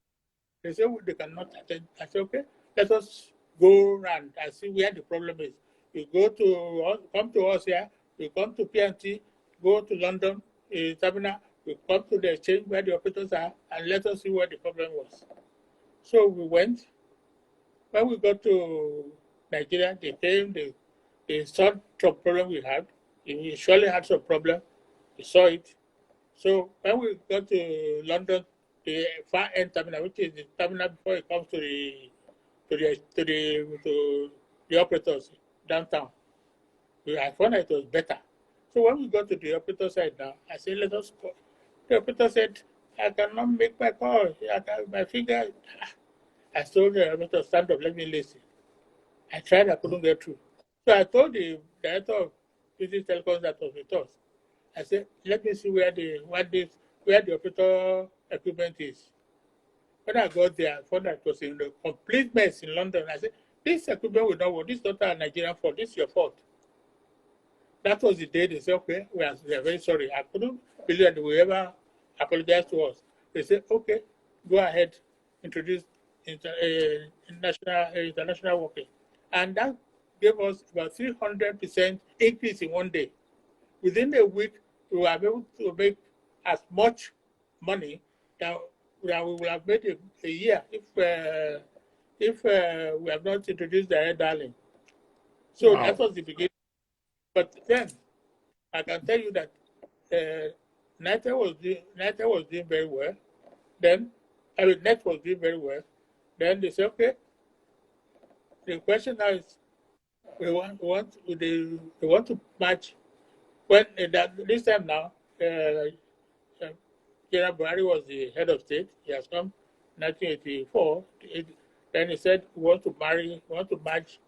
they say they cannot attend. I say, okay, let us go around and see where the problem is. You come to us here, you come to PNT, go to London, terminal, you come to the exchange where the operators are, and let us see where the problem was. So we went. When we got to Nigeria, they came, they saw some problem we had. We surely had some problem. We saw it. So when we got to London, the far end terminal, which is the terminal before it comes to the operators downtown, I found that it was better. So when we got to the operator side now, I said, let us call. The operator said, I cannot make my call. My finger. I told the operator, stand up, let me listen. I tried, I couldn't get through. So I told the director of British Telecoms that was with us. I said, let me see where the operator equipment is. When I got there, I found that it was in the complete mess in London. I said, this equipment will not work. This is not a Nigerian fault. This is your fault. That was the day they said, okay, we are very sorry. I couldn't believe that they would ever apologize to us. They said, okay, go ahead, introduce international working. And that gave us about 300% increase in one day. Within a week, we were able to make as much money that we would have made a year if we have not introduced direct dialing. So Wow. that was the beginning. But then I can tell you that Nitel was doing very well. Then Net was doing very well. Then they said, okay, the question now is, they want to match when this time now. General Buhari was the head of state. He has come 1984. Then he said, we want to match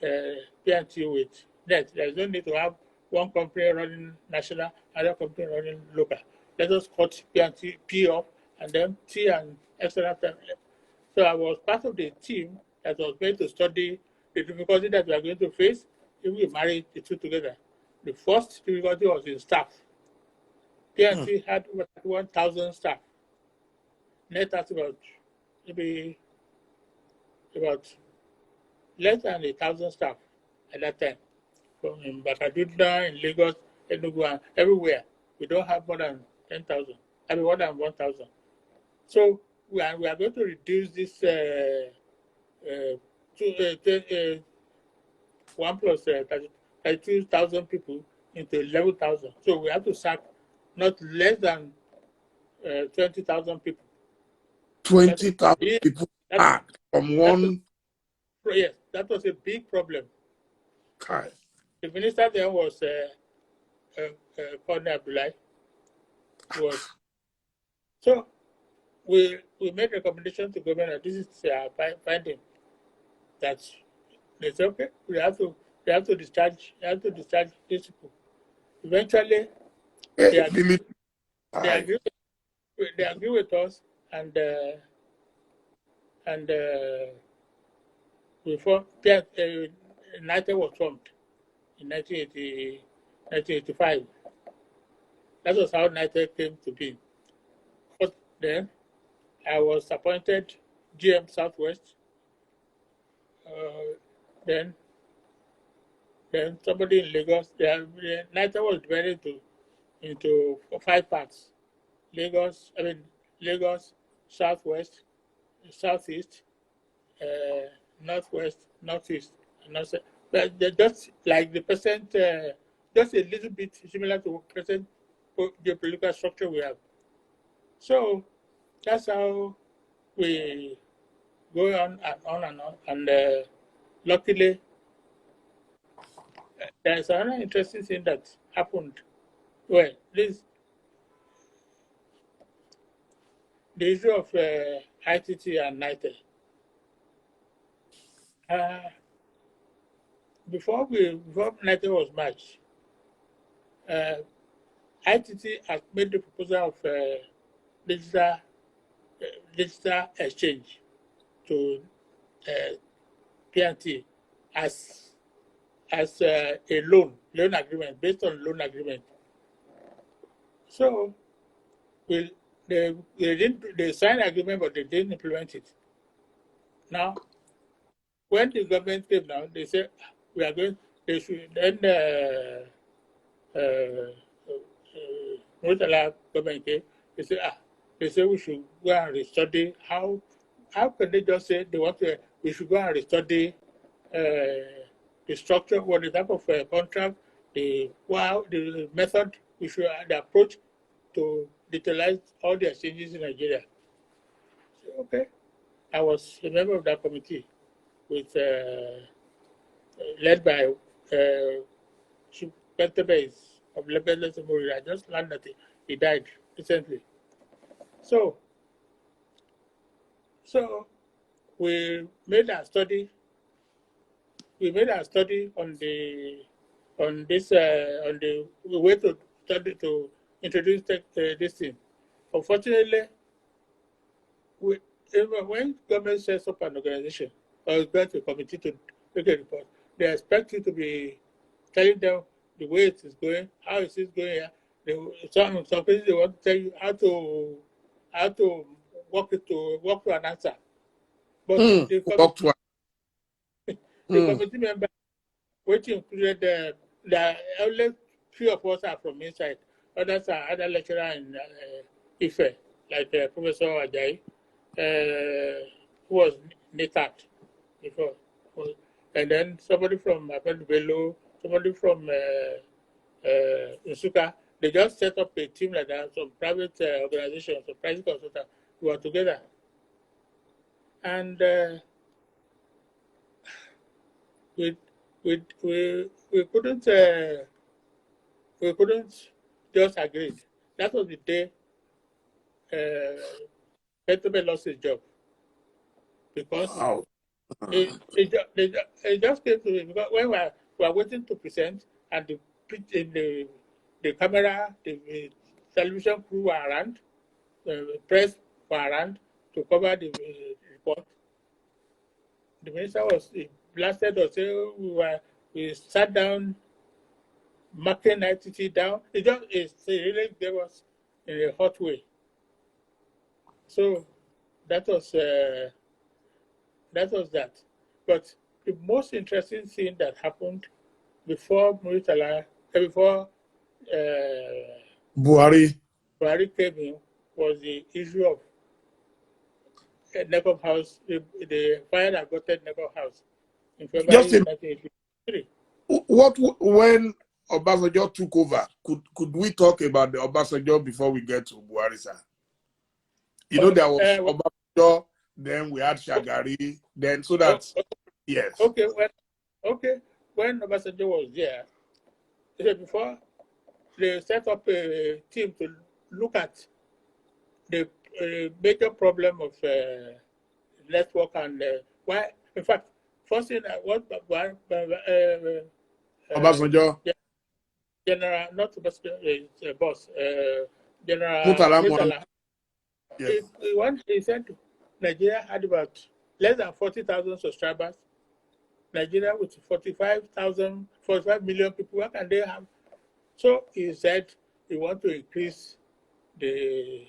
P&T with net. There's no need to have one company running national, other company running local. Let us cut P&T P off, and then T and external family. So I was part of the team that was going to study the difficulty that we are going to face if we marry the two together. The first difficulty was in staff. P&T had 1,000 staff. Net has about less than 1,000 staff at that time. From in Bakadudna, in Lagos, Enugu, and everywhere. We don't have more than 10,000. I mean, more than 1,000. So we are going to reduce this 1 plus 32,000 people into 11,000. So we have to sack not less than 20,000 people. 20,000 people from one. Yes, that was a big problem. Okay. The minister then was Colonel Abdullahi. So we made recommendation to government. This is finding that they say, okay, we have to discharge these people. Eventually, they agree with us, and before United was formed in 1985. That was how United came to be. But then I was appointed GM Southwest. Then somebody in Lagos. United was divided into 5 parts: Lagos, Southwest, Southeast, Northwest, Northeast, and North. But they're just like the present, just a little bit similar to present geopolitical structure we have. So that's how we go on and on and on. And luckily, there's another interesting thing that happened. Well, the issue of ITT and NITE. Before NITE was merged, ITT has made the proposal of digital exchange to P&T as a loan agreement, based on loan agreement. So they signed agreement, but they didn't implement it. Now, when the government came down, they said they should then government came, they said we should go and restudy how can they just say we should go and restudy the structure, what the type of contract, the method, the approach to digitalize all the exchanges in Nigeria. So, okay, I was a member of that committee, with led by Chief Petebase of Lebele Samori. I just learned that he died recently. So we made a study. We made a study on the way to study to introduce this thing. Unfortunately, when government sets up an organization or grants a committee to make a report, they expect you to be telling them the way it is going, how it is going. Some places they want to tell you how to work to an answer. But the committee member, which included the only few of us are from inside, others are other lecturer in Ife, like Professor Ajayi, who was NITAT before, and then somebody from Bello, somebody from Nsuka. They just set up a team like that, some private organizations, some private consultants who are together. And we couldn't just agree. That was the day FATOYE lost his job because Wow. it just came to me because when we were waiting to present and the camera, the television crew were around, the press were around to cover the report. The minister was blasted us. We sat down, marking ITT down. It really gave us in a hot way. So that was that. But the most interesting thing that happened before before Buhari. Buhari came in was the issue of Nekop House, the fire that got at Nekop House in February 1983. When Obasanjo took over, could we talk about the Obasanjo before we get to Buhari, sir? You know, there was Obasanjo, then we had Shagari, then so that, yes. Okay, when Obasanjo was there, before they set up a team to look at the major problem of network and why. In fact, first thing what Obasanjo, General, not Obasanjo, boss, General Murtala. Yes. He said Nigeria had about less than 40,000 subscribers. Nigeria with 45 million people, what can they have? So he said he want to increase the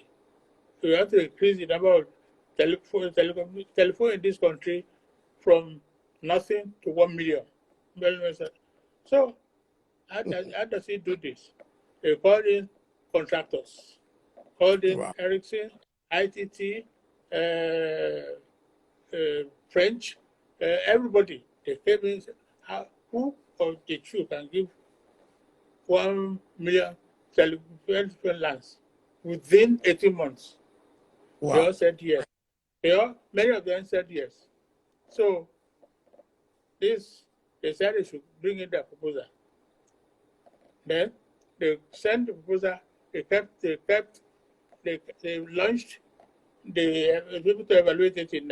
number of telephone in this country from nothing to 1 million. So how does he do this? He called in contractors, called in Ericsson, ITT, French, everybody. They came in and said, who of the two can give 1 million telephone lines within 18 months? Wow. They all said yes. Many of them said yes. So they said they should bring in their proposal. Then they sent the proposal. They launched the people to evaluate it in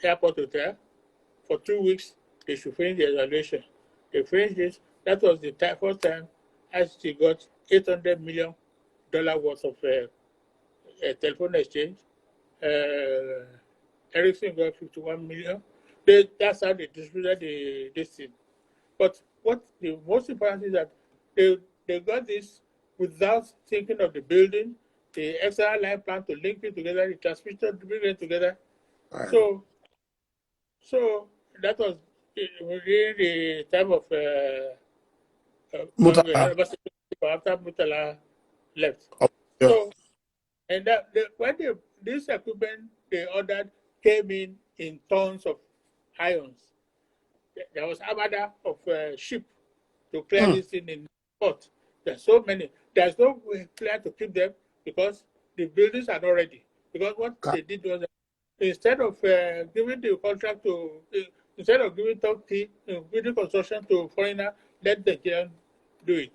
airport hotel for 2 weeks. They should finish the evaluation. They finished it. That was the first time ICT got $800 million worth of telephone exchange. Ericsson got 51 million. That's how they distributed this thing. But what the most important is that they got this without thinking of the building, the external line plan to link it together, the transmission to bring it together. Right. So that was really the time of after Murtala left. Oh, yeah. So, and when this equipment they ordered came in tons of ions. There was armada of ship to clear this thing in port. There's so many. There's no way clear to keep them because the buildings are not ready. Because what they did was instead of giving the contract to, instead of giving Turkey building construction to foreigner, let the Nigerians do it.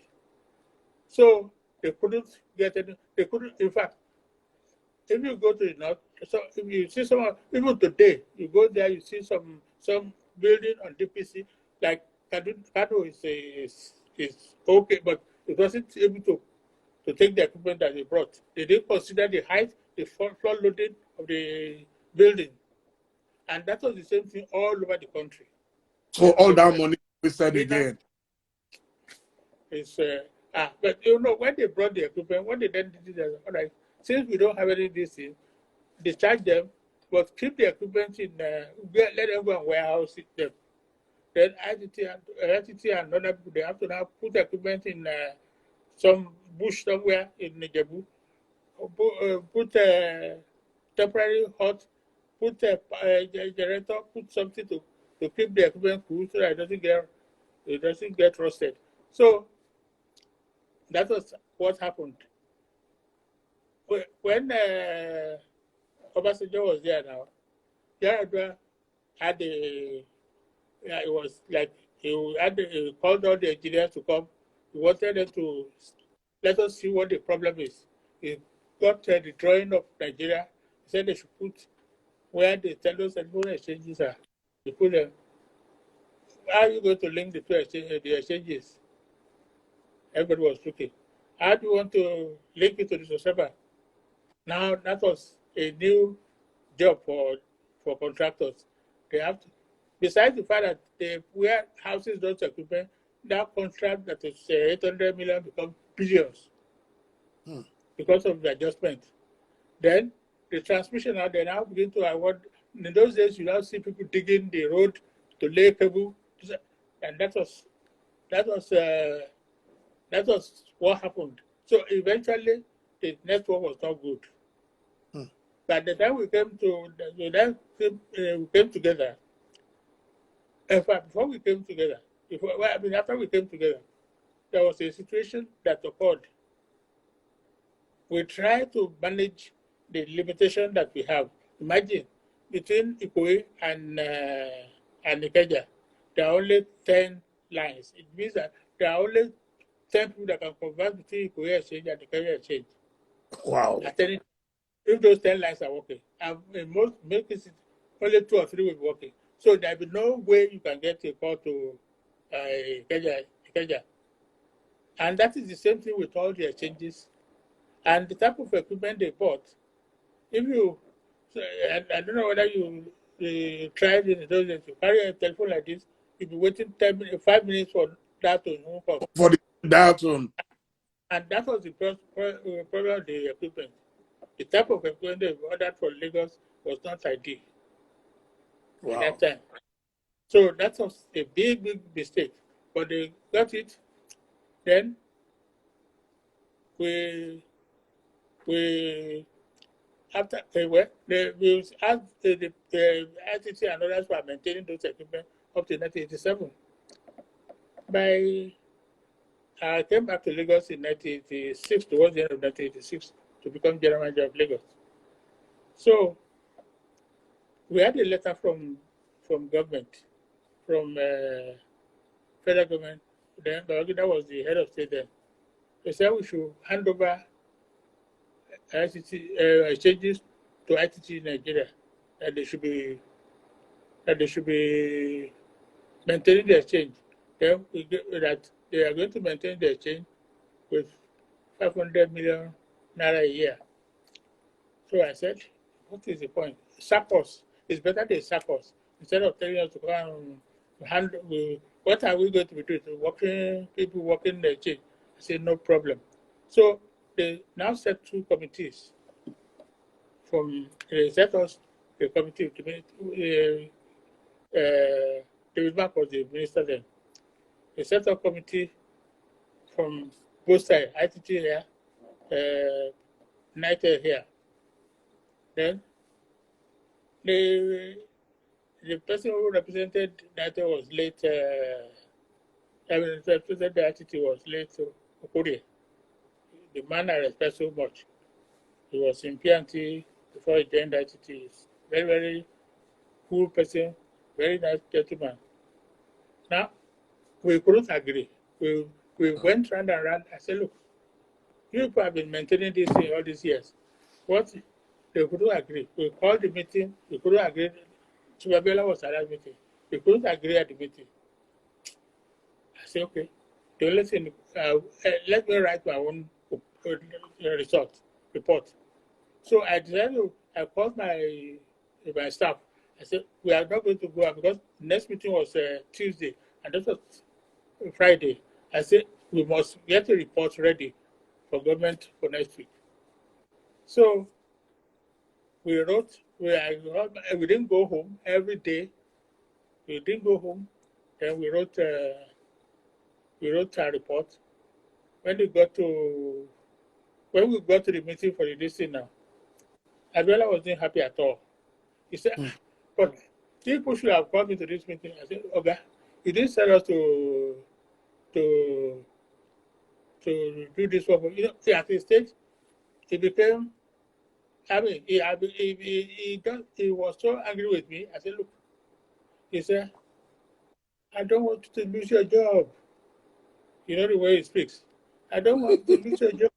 So they couldn't get it. They couldn't. In fact, if you go to the north, so if you see someone, even today, you go there, you see some building on DPC like Kado is okay, but it wasn't able to take the equipment that they brought. They didn't consider the height, the floor loading of the building, and that was the same thing all over the country. So all that money we said again. It's but you know when they brought the equipment, when they then did it, all right, since we don't have any of these things, discharge them, but keep the equipment in let them go and warehouse it them. Then ITT and other people, they have to now put equipment in some bush somewhere in Nigebu, put temporary hot, put a generator, put something to keep the equipment cool so that it doesn't get roasted. So that was what happened. When Obasanjo was there now, Yaradua had it was like He called all the engineers to come. He wanted them to let us see what the problem is. He got the drawing of Nigeria. He said they should put where the telos and phone exchanges are. He put them. How are you going to link the two exchanges? Everybody was looking. How do you want to link it to the server? Now that was a new job for contractors. They have to, besides the fact that they where houses those equipment, that contract that is 800 million becomes billions because of the adjustment. Then the transmission now they now begin to award. In those days, you now see people digging the road to lay cable, and that was what happened. So eventually, the network was not good. But the time we came together. In fact, before we came together, after we came together, there was a situation that occurred. We tried to manage the limitation that we have. Imagine between Ikoyi and Ikeja, there are only 10 lines. It means that there are only 10 people that can convert between Ikoyi exchange and Ikeja exchange. Wow. If those 10 lines are working, and in most cases, only 2 or 3 will be working. So there will be no way you can get a call to Ikeja. And that is the same thing with all the exchanges. And the type of equipment they bought, if you, I don't know whether you tried in those days, you carry a telephone like this, you'll be waiting 5 minutes for that to move up. For that one. And that was the problem of the equipment. The type of equipment they ordered for Lagos was not ideal at that time. So that was a big mistake. But they got it. Then we after we asked the ITT and others were maintaining those equipment up to 1987. I came back to Lagos in 1986, towards the end of 1986, to become general manager of Lagos. So we had a letter from government, from federal government. Then that was the head of state then. They said we should hand over exchanges to ITT Nigeria, that they should be maintaining the exchange. Then that they are going to maintain the exchange with 500 million naira a year. So I said, what is the point? Sack us. It's better they sack us instead of telling us to go and handle. What are we going to be doing? People working the exchange. I said, no problem. So they now set 2 committees. They set us the committee. David Mark was the minister then. They set up committee from both sides, ITT here, United here. Then the person who represented United was late. Represented the ITT was late. So Okuri, the man I respect so much. He was in PNT before he joined ITT. He's very, very cool person, very nice gentleman. Now, we couldn't agree. We went round and round. I said, look, you people have been maintaining this thing all these years. What? They couldn't agree. We called the meeting. We couldn't agree. Chubabela was at that meeting. We couldn't agree at the meeting. I said, okay. The only thing, let me write my own report. So I decided, I called my staff. I said, we are not going to go out because the next meeting was Tuesday, and that was Friday. I said, we must get a report ready for government for next week. So we wrote, we didn't go home every day. We didn't go home. Then we wrote a report. When we got to the meeting for the DC now, Abiola wasn't happy at all. He said, but people should have come into this meeting. I said, okay, he didn't tell us to do this work. You know, at the stage, he became, I mean, he was so angry with me. I said, look, he said, I don't want you to lose your job. You know the way he speaks. I don't want you to lose your job.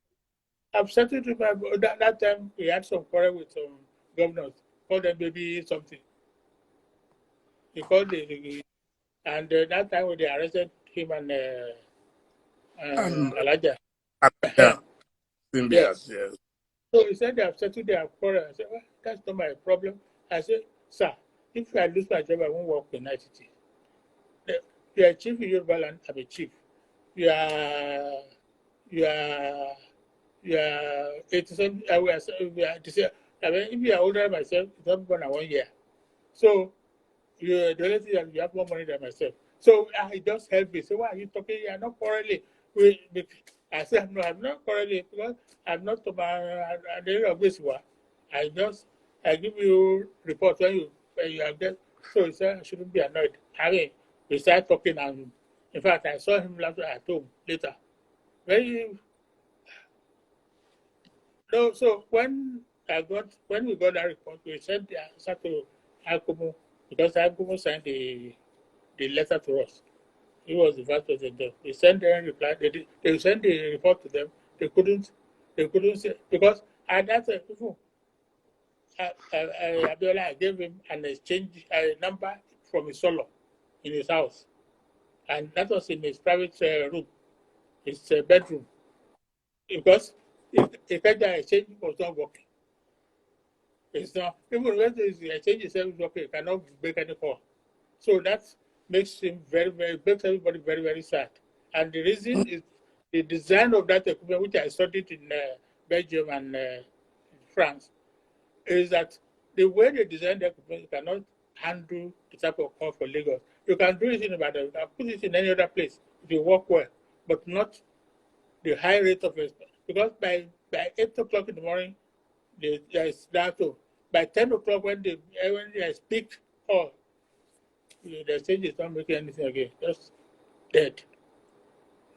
I've settled with my that time we had some quarrel with some governors. Called them maybe something. He called and that time when they arrested him and And Elijah. yeah, Symbias, Yes. yes. So he said they have settled their quarrel. I said, well, that's not my problem. I said, sir, if I lose my job, I won't work in ICT. You are a chief in Yoruba land, I'm a chief. You are, you are, you are 87, I mean, if you are older than myself, it's not more than 1 year. So the only thing that you have more money than myself. So he just helped me. So why are you talking? You are not quarreling. I said, I'm not quarreling because I'm not at the end of this one. I give you report when you have that. So he said, I shouldn't be annoyed. I mean, we started talking, and in fact, I saw him at home later. Very, no, so when we got that report, we sent to Akumu because Akumu signed the letter to us. He was the vice president. We sent them reply. They sent the report to them. They couldn't say because at that time, Abiola, I gave him an exchange number from his solo in his house, and that was in his private room, his bedroom, because the exchange was not working. It's not even when the exchange itself is working, it cannot make any call. So that makes him makes everybody very, very sad. And the reason is the design of that equipment, which I studied in Belgium and France, is that the way they design the equipment, you cannot handle the type of call for Lagos. You can do it in Ibadan, you can put it in any other place if you work well, but not the high rate of it. Because by 8 o'clock in the morning, there is that. By 10 o'clock, when they speak, call, the stage is not making anything again, just dead.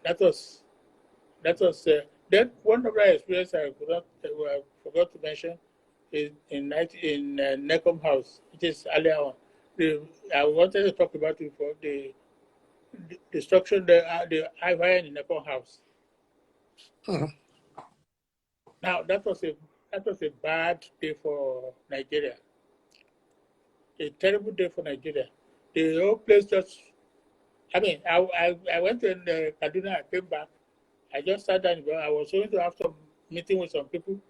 That was then one of the experience I forgot to mention is in Necom House, which is earlier on. I wanted to talk about it before the destruction the fire in Necom House. Now that was a bad day for Nigeria, a terrible day for Nigeria. The whole place just. I mean, I went to Kaduna. I came back. I just sat down. I was going to have some meeting with some people.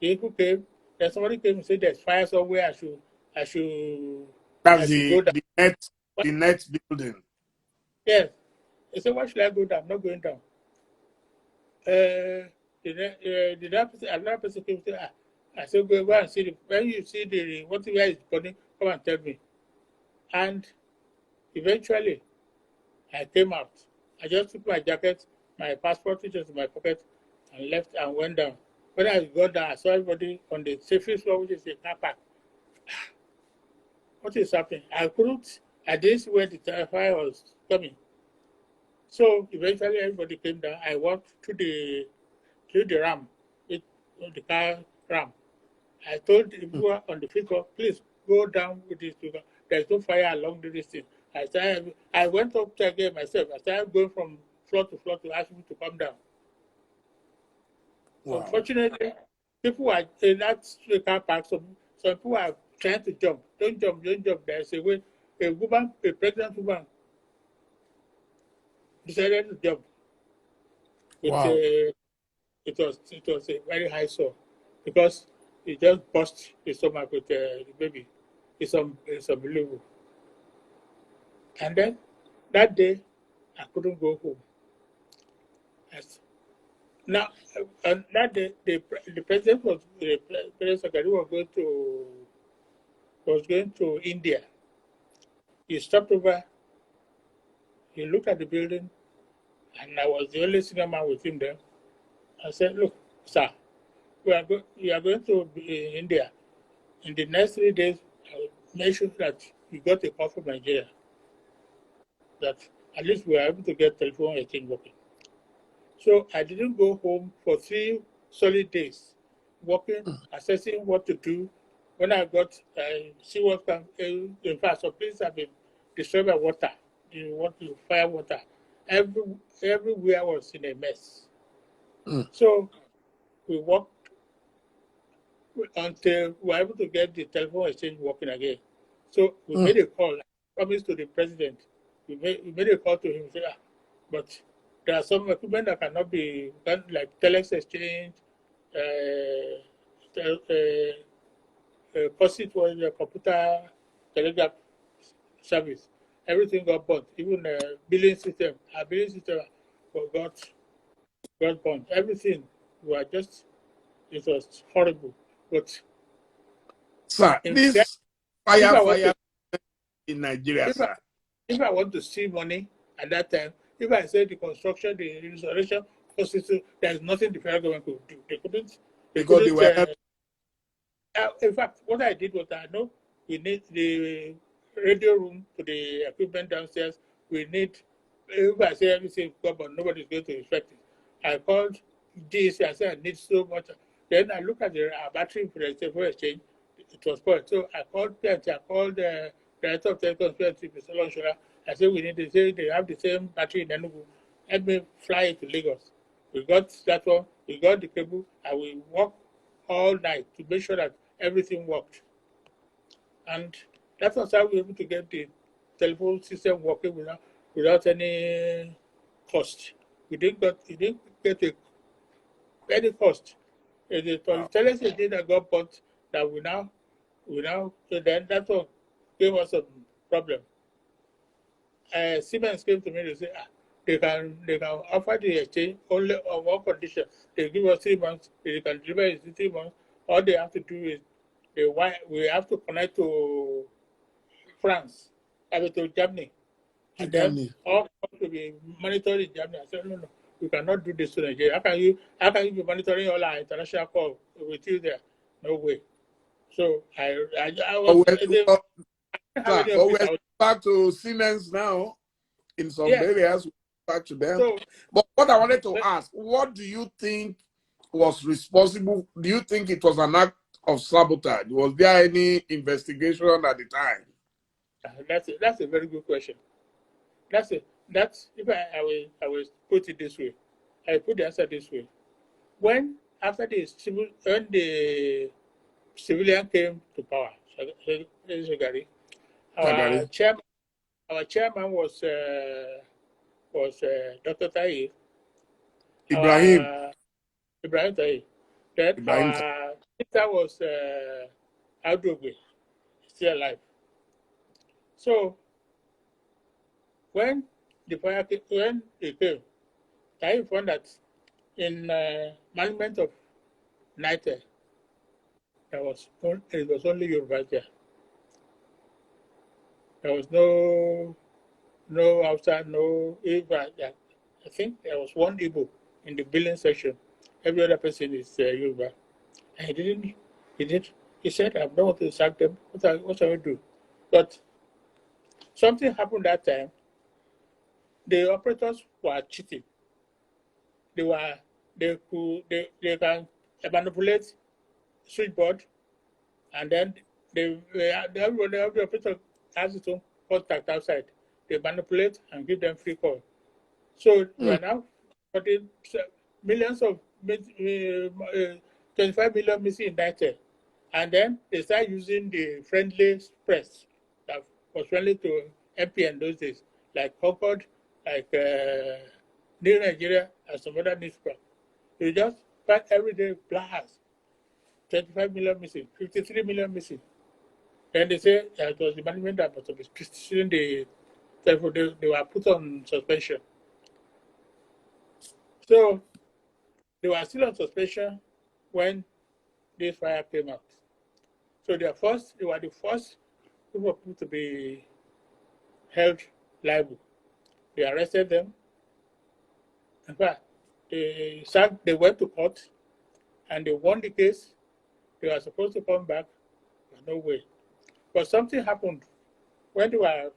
The people came. Then somebody came and said, "There's fire somewhere. I That's go down." the net building. Yes. They said, "Why should I go down? I'm not going down." Another person came and said, I said, go and see when you see the whatever is burning, come and tell me. And eventually, I came out. I just took my jacket, my passport, which was in my pocket, and left and went down. When I got down, I saw everybody on the safest floor, which is the car park. What is happening? I didn't see where the fire was coming. So eventually everybody came down. I walked to the ramp, the car ramp. I told the people on the fifth floor, please go down with this because there's no fire along the distance. I went up to again myself. I started going from floor to floor to ask people to come down. Wow. Unfortunately, people are in that car park. Some people are trying to jump. Don't jump. There's a way. A pregnant woman, decided to jump. Wow. It was a very high sore because it just burst the stomach with the baby. It's unbelievable. And then that day, I couldn't go home. Now, and that day, the president was going to India. He stopped over. He looked at the building, and I was the only senior man with him there. I said, "Look, sir, we are going to India. In the next 3 days, I'll make sure that you got a call from Nigeria. That at least we are able to get telephone exchange working." So I didn't go home for 3 solid days, working, assessing what to do. When I got see what can, in fact, some places have been destroyed by water. you want to fire water. Everywhere was in a mess. So we worked until we were able to get the telephone exchange working again. So we made a call, promised to the president. We made a call to him, say, but there are some equipment that cannot be done, like telex exchange, POSIT was a computer telegraph service. Everything got burnt. Even the billing system, our billing system got burnt. Everything it was horrible. But Sir, this fire in Nigeria, sir. If I want to see money at that time, if I say the construction, the restoration, there's nothing the federal government could do. They couldn't. In fact, what I did was I know we need the radio room to the equipment downstairs. We need, if I say everything, but nobody's going to respect it. I called this, I said I need so much. Then I look at the battery for the telephone exchange, it was spoiled. So I called PNT, I called the director of telecom, Mr. Lonshola. I said, we need to say they have the same battery in Enugu. Let me fly it to Lagos. We got that one, we got the cable, and we worked all night to make sure that everything worked. And that was how we were able to get the telephone system working without any cost. We didn't get any cost. The telephone that got bought that we now, so then that's what gave us a problem. Siemens came to me to say, they can offer the exchange only on one condition. They give us 3 months, they can deliver it in 3 months. All they have to do is we have to connect to France, to Germany. And then all to be monitored in Germany. I said, no, we cannot do this to Nigeria. How can you be monitoring all our international calls with you there? No way. So I was we're back to Siemens now in some areas, back to them. So, but what I wanted to ask, what do you think was responsible? Do you think it was an act of sabotage? Was there any investigation at the time? That's a very good question. That's if I will put it this way. I put the answer this way. When the civilian came to power, our chairman was Dr. Taye. Ibrahim Taye. Then our minister was Adogwe, still alive. So when they came, Taye found that in management of NITE, it was only Yoruba there. There was no outside, no Igbo. I think there was one Igbo in the billing section. Every other person is Yoruba. And he said, I don't want to sack them. What shall we do? But something happened that time. The operators were cheating. They can manipulate switchboard, and then every operator has its own contact outside. They manipulate and give them free call. So we are now putting millions of 25 million missing in NITE. And then they start using the friendly press that was friendly to MPN those days, like Concord, like New Nigeria, and some other newspapers. You just find every day blast. 25 million missing, 53 million missing. Then they say it was the management that was stealing the telephone. They were put on suspension. So they were still on suspension when this fire came out. So they were the first group of people to be held liable. They arrested them. In fact, they went to court and they won the case. They were supposed to come back, but no way. But something happened when they brought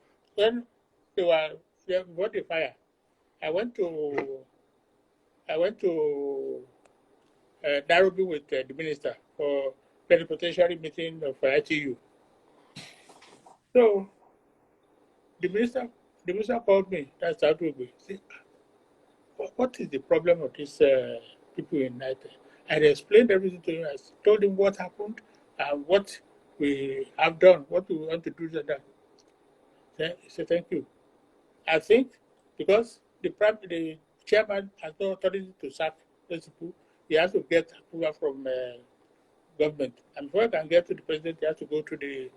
the fire. I went to Nairobi with the minister for plenipotentiary meeting of ITU. So the minister the minister called me. That's how to be. Say, what is the problem of these people in United? I explained everything to him. I told him what happened and what we have done, what we want to do to that. Then he said, thank you. I think because the chairman has no authority to sack those people, he has to get approval from government. And before he can get to the president, he has to go to the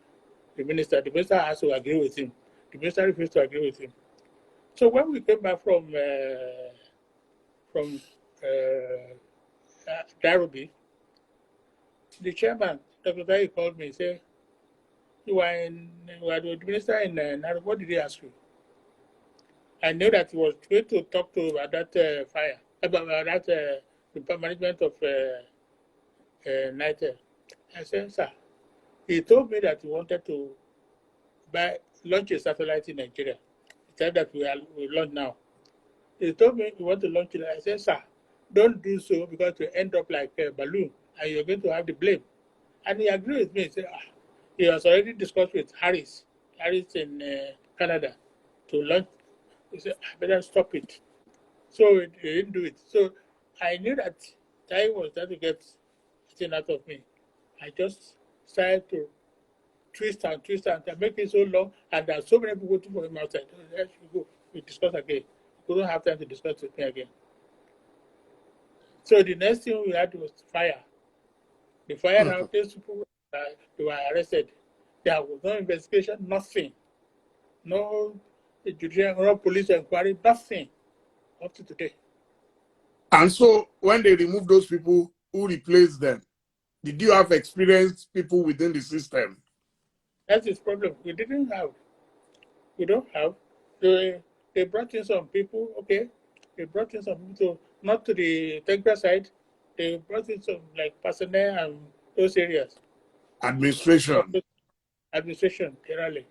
minister. The minister has to agree with him. The minister refused to agree with him. So when we came back from Nairobi, the chairman, Dr. Dele, called me and said, you are the minister in Nairobi. What did he ask you? I knew that he was going to talk to about that fire, about that the management of Niger. I said, sir, he told me that he wanted to launch a satellite in Nigeria. He said that we launch now. He told me he want to launch it. I said, sir, don't do so because you end up like a balloon and you're going to have the blame. And he agreed with me. He said, he has already discussed with Harris in Canada to launch. He said, I better stop it. So he didn't do it. So I knew that time was trying to get thing out of me. I just started to twist and make it so long, and there are so many people waiting for him outside. Let's go. We discuss again. We don't have time to discuss with me again. So the next thing we had was fire. The fire now, those people they were arrested. There was no investigation, nothing. No judicial, no police inquiry, nothing up to today. And so when they removed those people, who replaced them? Did you have experienced people within the system? That's his problem. We didn't have. We don't have. They brought in some people, okay. They brought in some people, not to the technical side. They brought in some like personnel and those areas. Administration. Administration, generally.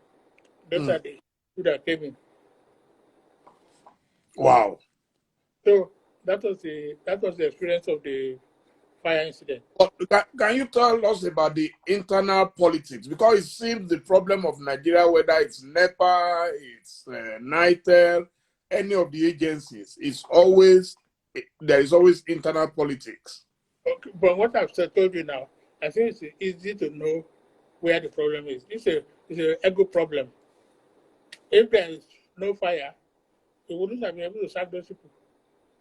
Those are the people that came in. Wow. So that was the experience of the fire incident. Can you tell us about the internal politics? Because it seems the problem of Nigeria, whether it's NEPA, it's NITEL, any of the agencies, there is always internal politics. Okay, but what I've told you now, I think it's easy to know where the problem is. It's an ego problem. If there is no fire, they wouldn't have been able to sack those people.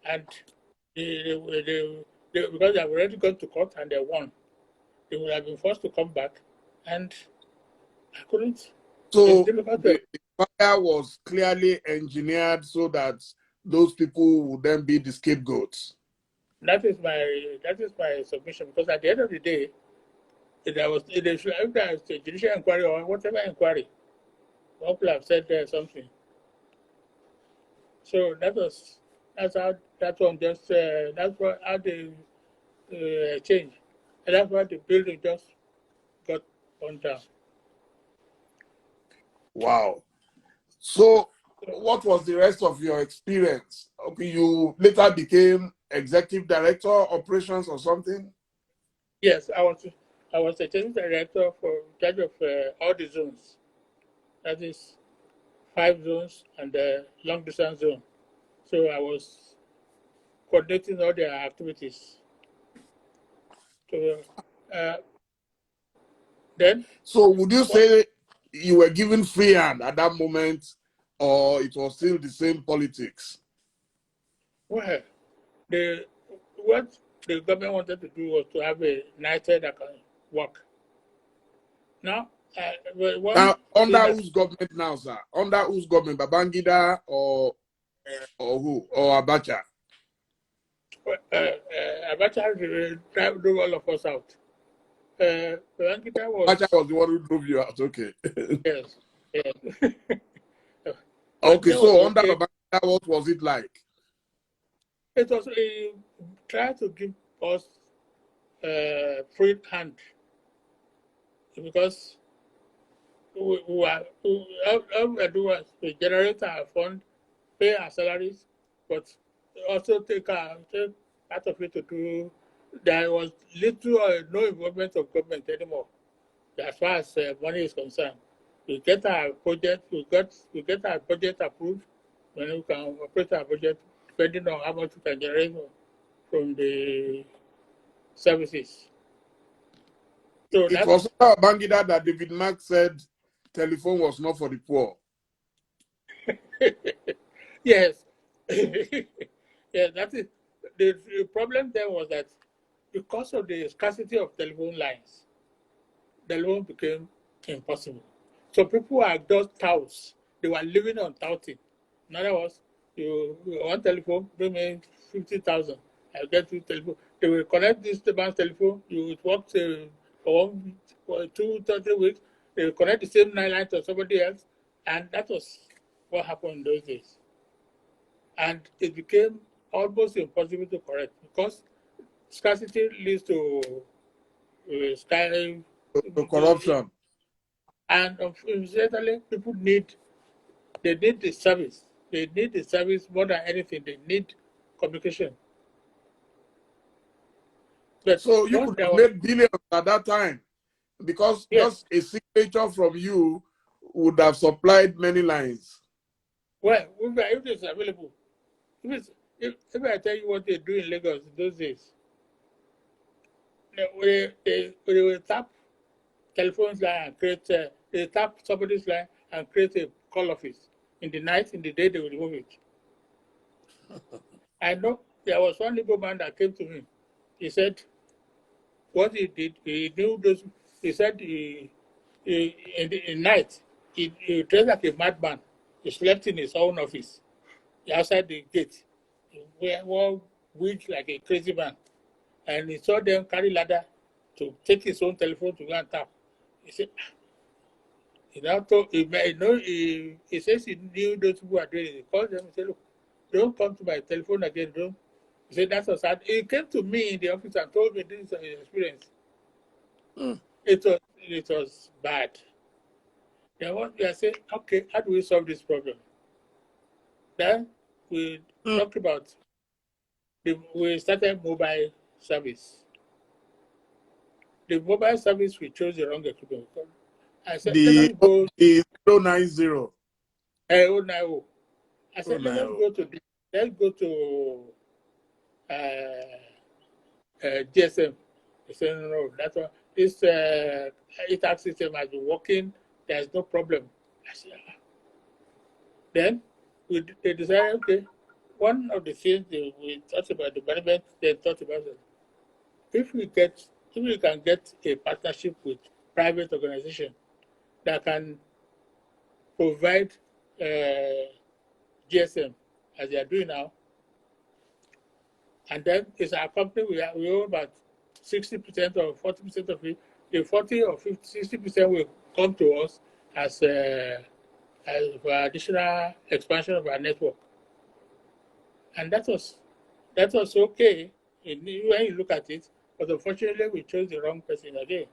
And because they have already gone to court and they won, they would have been forced to come back. And I couldn't. So the fire was clearly engineered so that those people would then be the scapegoats. That is my submission, because at the end of the day, if there was a judicial inquiry or whatever inquiry, one could have said something. So that's how they changed, and that's why the building just got burned down. Wow. So what was the rest of your experience? Okay, you later became executive director, operations or something? Yes, I was the executive director for charge of all the zones. That is 5 zones and the long distance zone. So I was coordinating all their activities. So then. So would you say you were given free hand at that moment, or it was still the same politics? Well, what the government wanted to do was to have a NITEL that can work. Now, under whose government now, sir? Under whose government? Babangida or who? Or Abacha? Abacha drove all of us out. Babangida Abacha was the one who drove you out. Okay. Yes. Okay, so under Babangida, what was it like? It was tried to give us free hand, because all we do was we generate our fund, pay our salaries, but also take part of it to do. There was little or no involvement of government anymore, as far as money is concerned. we get our budget, we get our budget approved, when we can operate our budget depending on how much we can generate from the services. So It was Bangida that David Mark said telephone was not for the poor. yes. Yeah, that is the problem then was that because of the scarcity of telephone lines, the loan became impossible. So people are just touts. They were living on touting. In other words, you want telephone, bring me 50,000. I'll get you telephone. They will connect this man's telephone. You work for 1 week, for 2, 3 weeks. They will connect the same line to somebody else. And that was what happened in those days. And it became almost impossible to correct because scarcity leads to Corruption. And incidentally, people need the service. They need the service more than anything. They need communication. But So you could have made billions at that time because yes. just a signature from you would have supplied many lines. Well, if it's available, if I tell you what they do in Lagos those days, they will tap telephone's line and create, they tap somebody's line and create a call office. In the night, in the day, they will remove it. I know there was one Igbo man that came to me. He said, what he did, he knew those, he said in the night, he dressed like a madman. He slept in his own office, outside the gate. He wore wig like a crazy man. And he saw them carry ladder to take his own telephone to go and tap. He said, he now told, he says he knew those people are doing it. He called them and said, look, don't come to my telephone again, don't. He said, that's so sad. He came to me in the office and told me this is his experience. It was bad. Then what we said, okay, how do we solve this problem? Then we talked about, we started mobile service. The mobile service, we chose the wrong equipment. I said, let us go. The 090. 090. I said, let's go to GSM. He said, no, that's what this e-tax system has been working. There's no problem. I said, Then they decided, okay, one of the things we talked about, the management, they thought about it. If we can get a partnership with private organization that can provide GSM as they are doing now, and then it's our company, we own about 60% or 40% of it. The 40 or 50, 60% will come to us as for additional expansion of our network. And that was okay when you look at it, but unfortunately we chose the wrong person again.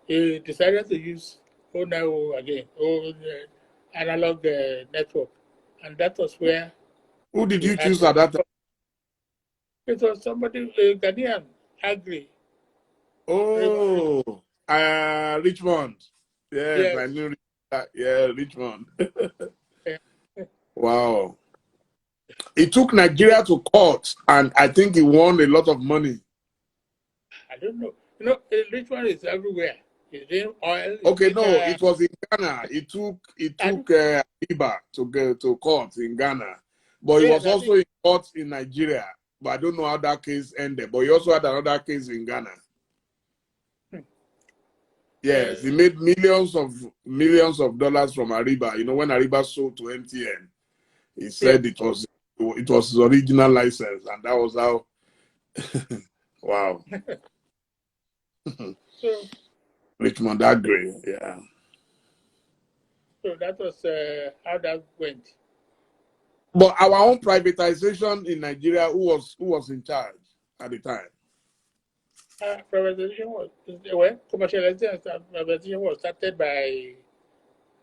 He decided to use 090 again, analog network. And that was where... Who did you choose at that time? It was somebody, Ghanaian, Agri. Oh, Richmond. Yes, Yes. I knew that. Yeah, Richmond. Wow. He took Nigeria to court, and I think he won a lot of money. I don't know. Richmond is everywhere. It's in oil. Okay, no, it was in Ghana. He took Iba to go to court in Ghana, but he was also in court in Nigeria. But I don't know how that case ended. But he also had another case in Ghana. Yes, he made millions of dollars from Ariba. You know, when Ariba sold to MTN, he said it was his original license, and that was how. Wow. Richmond Agri, yeah. So that was how that went. But our own privatization in Nigeria, who was in charge at the time? Privatization was privatization was started by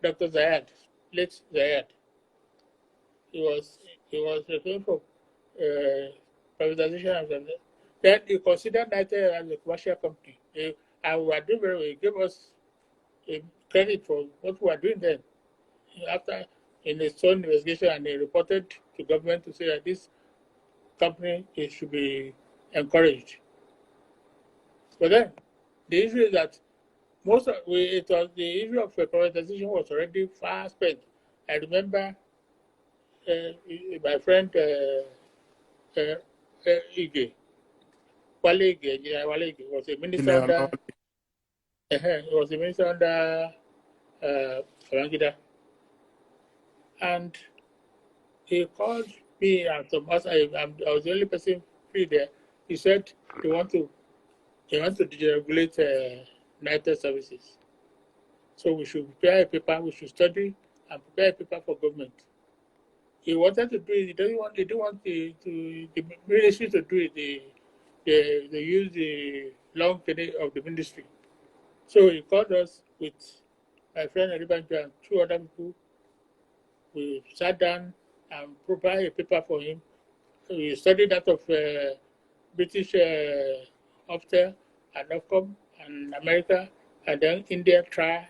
Dr. Zayed, late Zayed. He was responsible for privatization, and then he considered Nigeria as a commercial company. And we were doing very well. He gave us a credit for what we were doing then. After in his own investigation, and he reported to government to say that this company it should be encouraged. But then the issue is that it was the issue of privatization was already far spent. I remember my friend Ige, Wale Ige, Engineer Wale Ige was a minister under. He was a minister under Babangida, and he called me and some us. I was the only person free there. He said he want to deregulate NITED services. So we should prepare a paper. We should study and prepare a paper for government. He wanted to do it. He didn't want the ministry to do it. They use the long tenure of the ministry. So he called us with my friend Aribanjo and two other people. We sat down and prepared a paper for him. We studied that of British Ofsted and Ofcom and America, and then India try,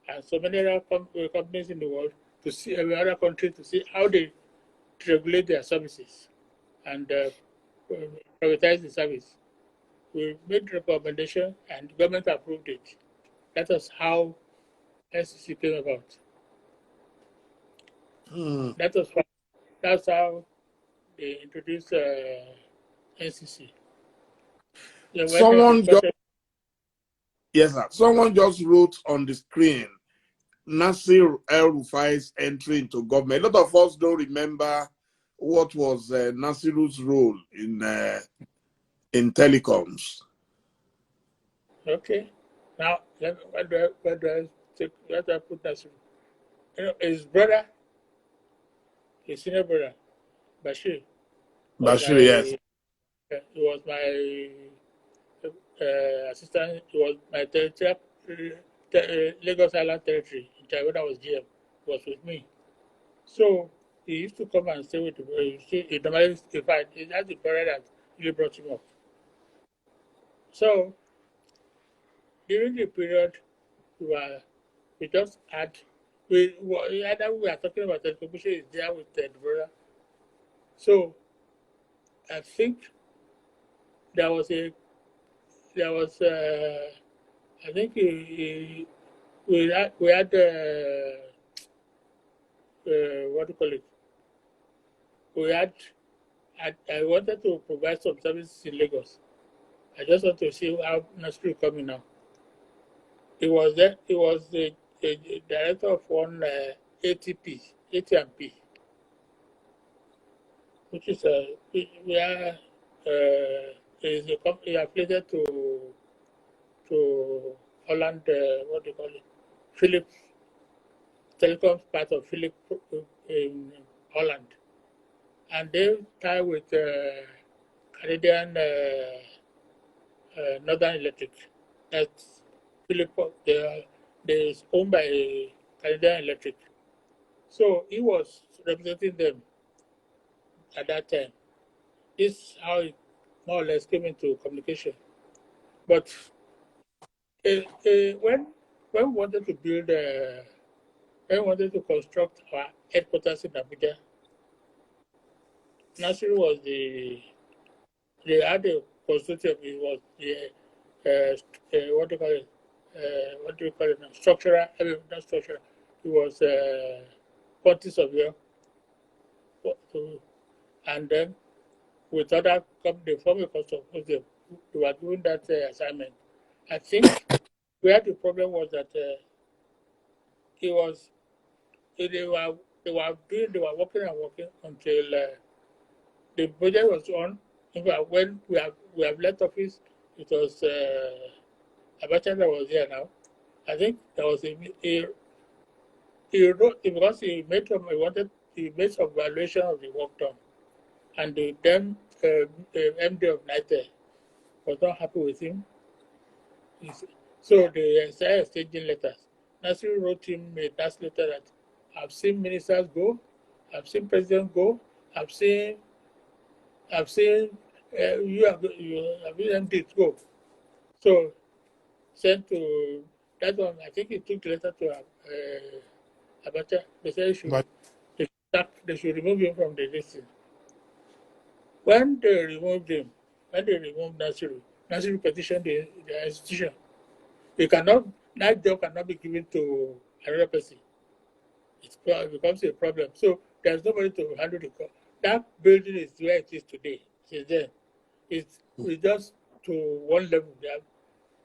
and so many other companies in the world to see other countries to see how they regulate their services and privatize the service. We made recommendation and the government approved it. That was how SEC came about. That's how they introduced NCC. Someone just, yes, sir. Someone just wrote on the screen, Nasir El-Rufai's entry into government. A lot of us don't remember what was Nasir's role in telecoms. Okay. Now, where do I put Nasir? You know, his brother, his senior brother, Bashir. Bashir, yes. He was my assistant. He was my Lagos Island Territory in China when I was GM. He was with me. So he used to come and stay with me. He normally, in fact, that's the parent that really brought him up. So during the period, we just had, either we are talking about the commission is there with the brother. So I think I think we had what do you call it? I wanted to provide some services in Lagos. I just want to see how Nasri is coming now. It was the director of one ATP, which is where is a company affiliated to Holland, what do you call it? Philip Telecom's part of Philip in Holland. And they tie with Canadian Northern Electric. That's Philip, they're owned by Canadian Electric. So he was representing them at that time. This is how it more or less came into communication. But when we wanted to build, when we wanted to construct our headquarters in Abuja, Nasir was they had a consultative, it was the, what do you call it now? Structural, I mean, not structural, it was quantity surveyor. And then with other companies, form a consultative, they were doing that assignment. I think where the problem was that they were working until the project was on. In fact, when we have left office, it was Abacha that was there now. I think there was he wrote because he made some evaluation of the work done, and the then MD of NITED was not happy with him. So they started exchanging letters. Nasir wrote him a nice letter that I've seen ministers go, I've seen presidents go, I've seen you have MDs go. So sent to that one, I think it took the letter to Abacha. They said they should remove him from the list. When they removed Nasiru, Nasiru petitioned the institution. That job cannot be given to another person. It becomes a problem. So there's nobody to handle the call. That building is where it is today. Since then, it's just to one level.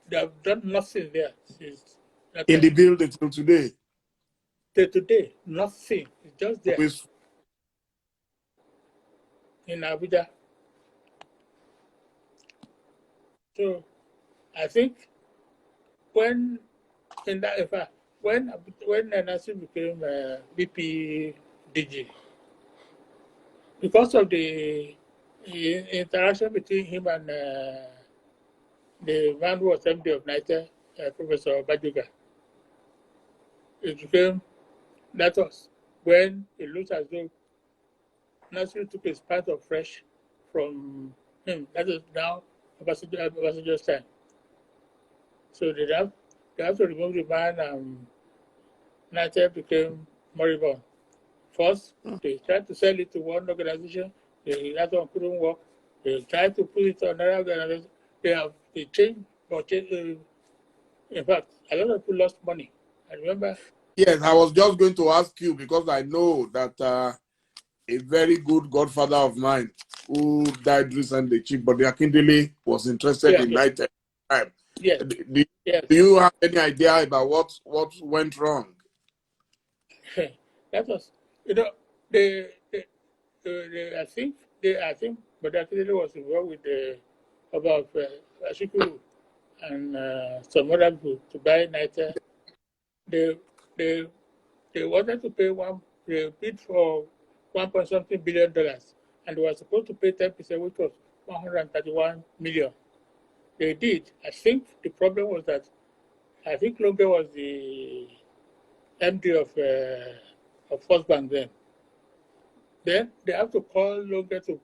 They have done nothing there since that In time. the building till today. Today, nothing. It's just there in Abuja. So I think when Nasir became BP DG, because of the interaction between him and the man who was MD of NITA, Professor Bajuga, that was when it looked as though Nasir took a spat of fresh from him. That is now Obasanjo's time. So they have to remove the man, and NITA became moribund. First, they tried to sell it to one organization. That one couldn't work. They tried to put it on another organization. They changed. In fact, a lot of people lost money. I remember. Yes, I was just going to ask you because I know that a very good godfather of mine who died recently, Chief Bode Akindele, was interested in night time. Yes. Do you have any idea about what went wrong? That was, I think Bode Akindele was involved with about Ashikuru and some other people to buy NITA. They wanted to pay they bid for $1.something billion, and they were supposed to pay 10%, which was 131 million. They did. I think the problem was that I think Longe was the MD of First Bank then. Then they have to call Longe because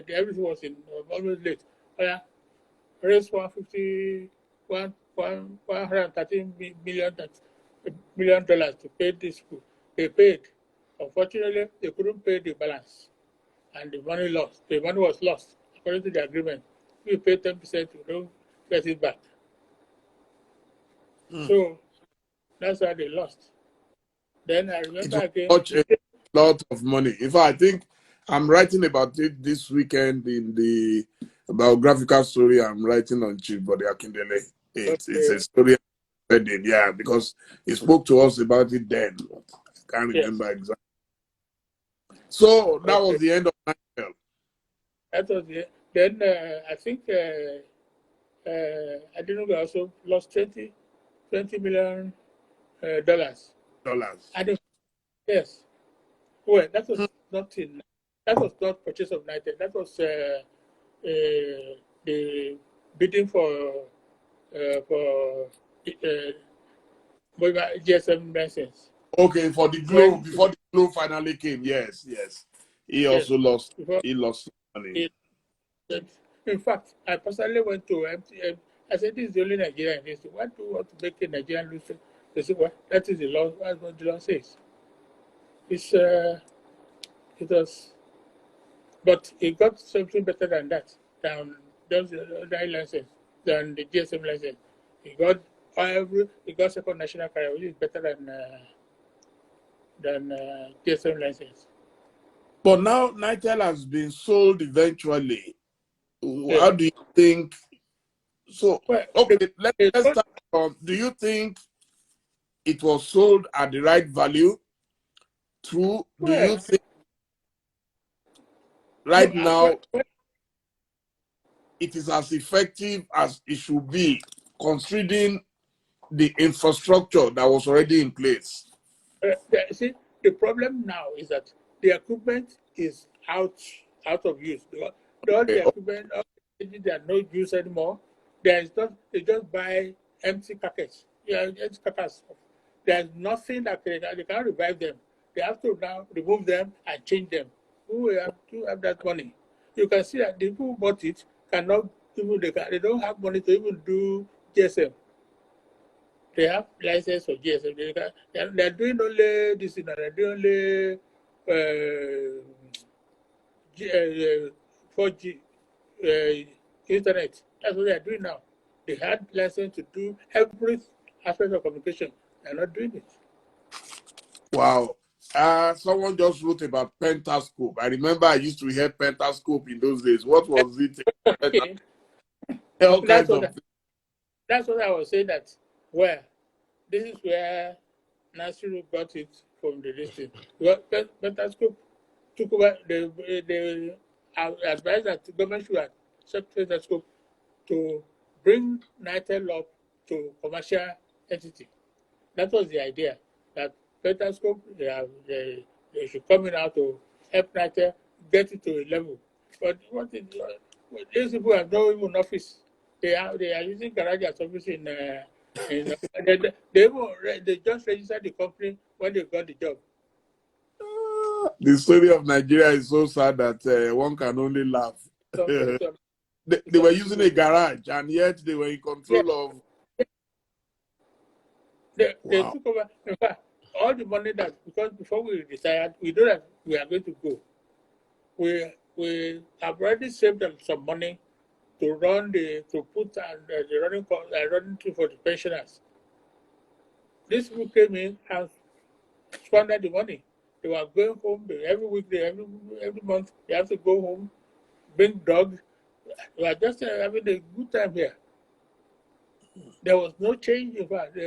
everything was always late. Raise 113 million dollars to pay this school. They paid. Unfortunately, they couldn't pay the balance, and the money lost. The money was lost according to the agreement. We pay 10%, we don't get it back. So that's why they lost. Then I remember again. A lot of money. In fact, I think I'm writing about it this weekend in the biographical story I'm writing on Chief Bode Akindele. It's a story, yeah, because he spoke to us about it then. I can't remember exactly. So that was the end of NITEL. That was the then I think I didn't know, also lost $20 million. Dollars. Yes. Well, that was not in. That was not purchase of NITEL. That was the bidding for GSM license. Okay, for the Glo, before the Glo finally came, yes. He also lost. He lost money. In fact, I personally went to MTM. I said, "This is the only Nigerian." They said, "Why do you want to make a Nigerian lose?" They said, "Well, that is the law. That's what the law says." It was, but it got something better than that. Than those license, than the GSM license. It got second national carrier, which is better than GSM license. But now NITEL has been sold eventually. How do you think? So, okay, let's start from, do you think it was sold at the right value? True. Do you think now it is as effective as it should be, considering the infrastructure that was already in place? See, the problem now is that the equipment is out of use. All the equipment, they are no use anymore. They just buy empty carcass. Empty carcass. There's nothing that they can't revive them. They have to now remove them and change them. Who have that money? You can see that the people who bought it cannot even they don't have money to even do GSM. They have license for GSM. They're doing only this, they're doing only 4G internet. That's what they're doing now. They had license to do every aspect of communication. They're not doing it. Wow. Someone just wrote about pentascope. I remember I used to hear pentascope in those days. What was it? All That's kinds what of things. that's what I was saying. That where this is where Nasiru got it from the listing. Pentascope took over. They advised that the government should accept Pentascope to bring NITEL up to commercial entity. That was the idea, that Pentascope, they should come in out to help NITEL get it to a level. But these people have no even office. They are using garage as office in they just registered the company when they got the job. The story of Nigeria is so sad that one can only laugh. They were using a garage, and yet they were in control of. They Wow. took over. In fact, all the money that, because before we decided, we know that we are going to go. We have already saved them some money to run the running thing for the pensioners. These people came in and squandered the money. They were going home every week, every month. They have to go home, bring dogs. We are just having a good time here. There was no change. In fact,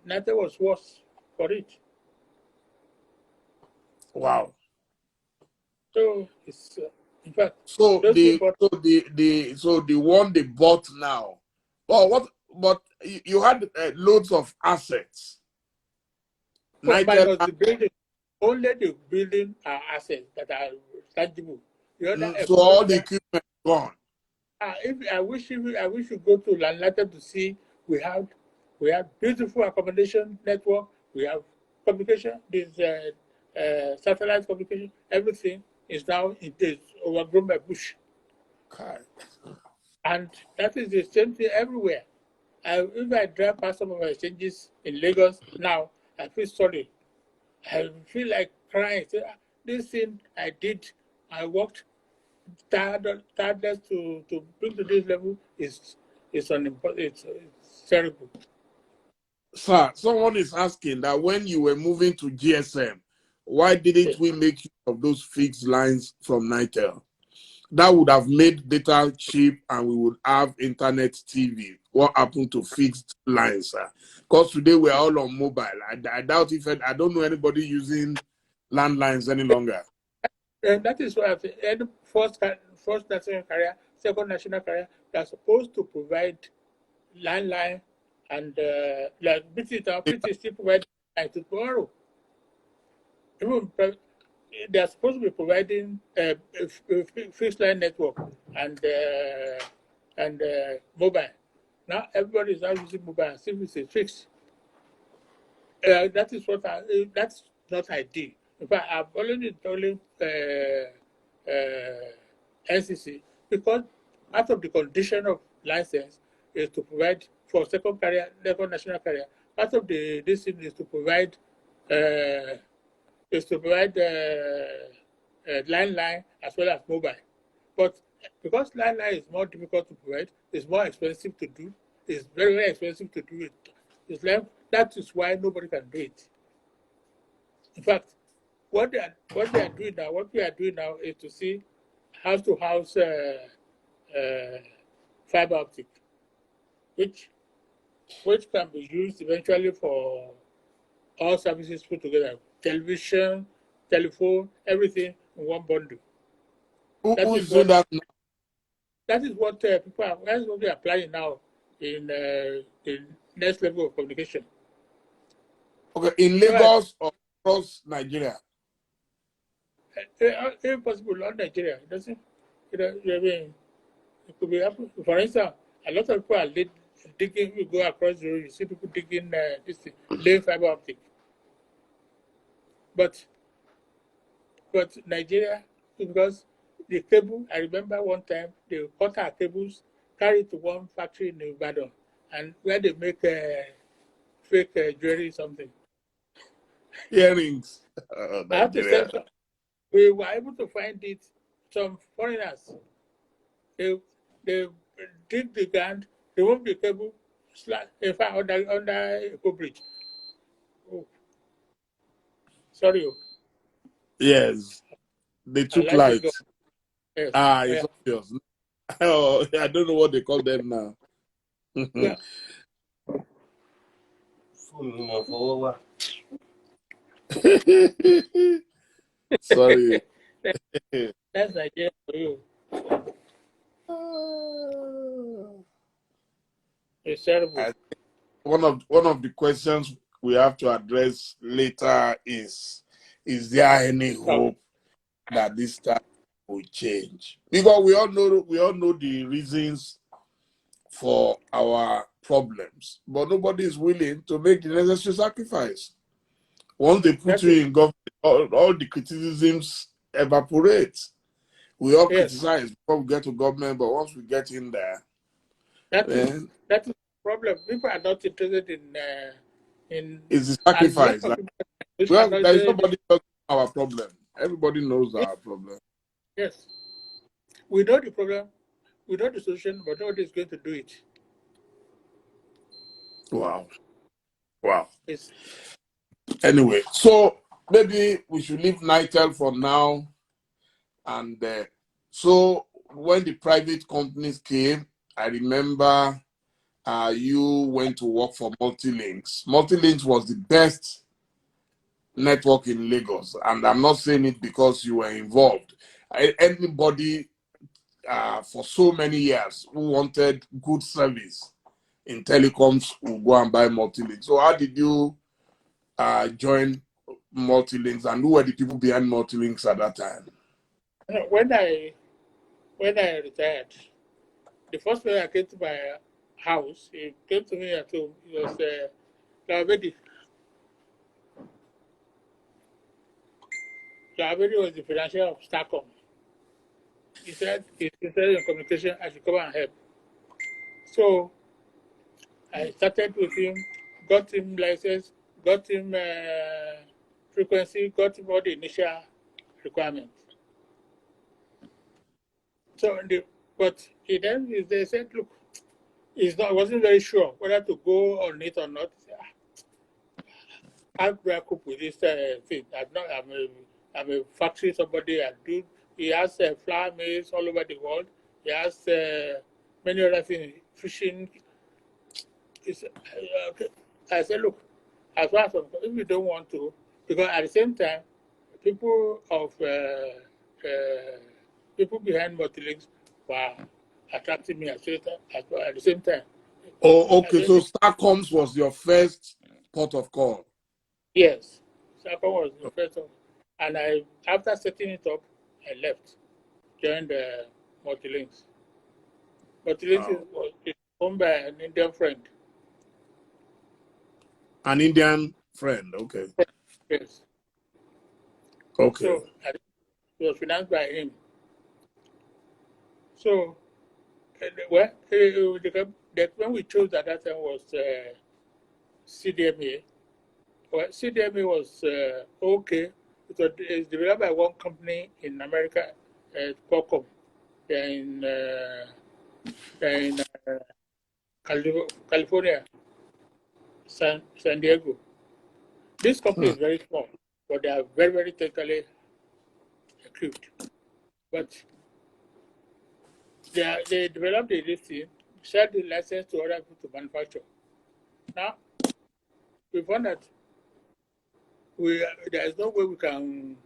nothing was worse for it. Wow. So it's in fact. So the one they bought now. Well, what? But you had loads of assets. Minus the building. Only the building are assets that are tangible. The other So all the equipment gone. I wish you go to Lanlata to see we have beautiful accommodation network. We have communication. This satellite communication. Everything is now overgrown by bush. Okay. And that is the same thing everywhere. If I drive past some of my exchanges in Lagos now, I feel sorry. I feel like crying. Say, this thing I did, I worked tireless to bring to this level is it's terrible. Sir, someone is asking that when you were moving to GSM, why didn't we make use of those fixed lines from NITEL? That would have made data cheap and we would have internet TV. What happened to fixed lines, sir? Because today we're all on mobile. I doubt I don't know anybody using landlines any longer. And that is why I say any first national carrier, second national carrier, they are supposed to provide landline and like BT still provide line to tomorrow. Even they are supposed to be providing a fixed line network and mobile. Now everybody is now using mobile and still it's fixed. That is what that's not ideal. In fact, I've already told NCC, because part of the condition of license is to provide for second national carrier. Part of this thing is to provide landline as well as mobile. But because landline is more difficult to provide, it's more expensive to do. It's very, very expensive to do it. That is why nobody can do it. In fact, what we are doing now is to see how to house fiber optic, which can be used eventually for all services put together: television, telephone, everything in one bundle. Who is doing that now? That is what people are. That's what we are applying now in the next level of communication. Okay, in Lagos or across Nigeria? If possible, not Nigeria. It doesn't. It could be happen. For instance, a lot of people are digging. You go across the road, you see people digging this thing, laying fiber optic. But Nigeria, because the cable, I remember one time they cut our cables, carried to one factory in Ibadan, and where they make fake jewelry something. Earrings. I have to say, we were able to find it. Some foreigners, they dig the ground, remove the cable, in fact, under a bridge. Oh, sorry. Yes, they took Like to go. light. Yes. It's obvious. Oh, I don't know what they call them now. Yeah. Sorry. That's Nigeria for you. It's terrible. One of the questions we have to address later is there any hope that this time will change? Because we all know the reasons for our problems, but nobody is willing to make the necessary sacrifice. Once they put you in government, all the criticisms evaporate. We all criticize before we get to government, but once we get in there, that is the problem. People are not interested in it's the sacrifice. Well, there is nobody else our problem. Everybody knows our problem. Yes. We know the problem, we know the solution, but nobody is going to do it. Wow. Anyway, so maybe we should leave NITEL for now. And so when the private companies came, I remember you went to work for Multilinks. Multilinks was the best network in Lagos. And I'm not saying it because you were involved. Anybody for so many years who wanted good service in telecoms will go and buy Multilinks. So how did you join Multilinks, and who were the people behind Multilinks at that time? When I retired, the first person I came to my house, he came to me at home. It was Lavedi. Lavedi was the financier of Starcom. He said he's interested in communication, I should come and help. So I started with him, got him license, got him frequency, got him all the initial requirements. So, but they said, look, I wasn't very sure whether to go on it or not. How do I cope with this thing? I'm a factory somebody. He has flour mills all over the world. He has many other things, fishing. I said, look, as far as if you don't want to, because at the same time, people behind Multilinks were attracting me at the same time. Oh, okay. So Starcoms was your first port of call. Yes, Starcom was the first one. And after setting it up, I left, joined Multilinks. Multilinks is owned by an Indian friend. An Indian friend, okay. Yes. Okay. So it was financed by him. So when we chose at that time was CDMA. Well, CDMA was okay. It was developed by one company in America, Qualcomm. They're in California, San Diego. This company is very small, but they are very, very technically equipped. But they developed this thing, shared the license to other people to manufacture. Now, we found that there is no way we can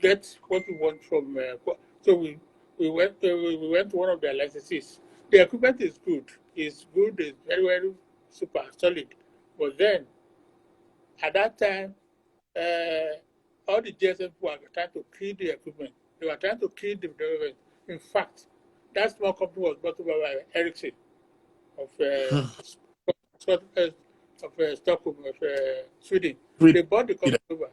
get what we want from. So we went to one of their licensees. The equipment is good. It's good. It's very, very super solid. But then, at that time, all the GSM were trying to kill the equipment. They were trying to kill the development. In fact, that small company was bought over by Ericsson of Stockholm, of Sweden. They bought the company over.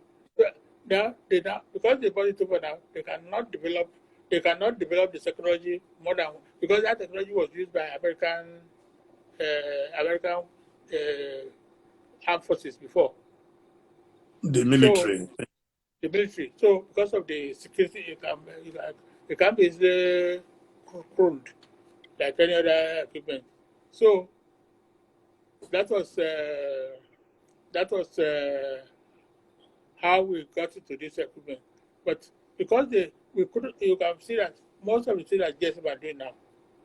Now, because they bought it over now, they cannot develop the technology more than, because that technology was used by American American armed forces before. The military. So, the military. So because of the security, it can be easily cloned like any other equipment. So that was how we got into this equipment. But because we couldn't, you can see that most of the things that JSM are doing now,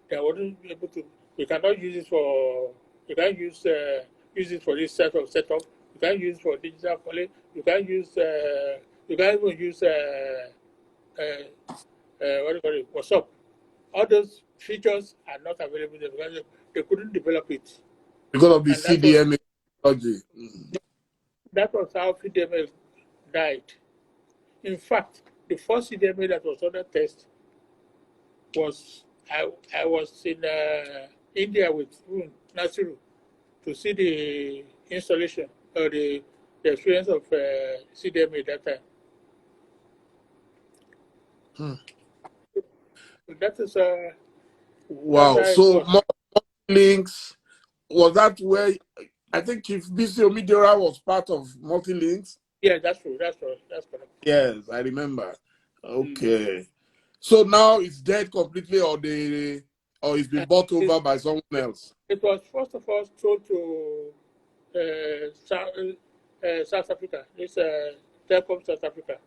they weren't able to. We cannot use it for. You can't use it for this set of setup. You can't use it for digital calling. You can't use. You can't even use. What do you call it? WhatsApp. All those features are not available there because they couldn't develop it. Because of the And CDMA technology. that was how CDMA died. In fact, the first CDMA that was under test was I was in India with Nasiru to see the installation or the experience of CDMA that time. That is Wow. So multi-links, was that where I think Chief BC Omidora was part of multi-links? Yeah, that's true. That's correct. Yes, I remember. Okay. So now it's dead completely, or it's been bought over by someone else? It was first of all sold to South Africa. This Telecom South Africa.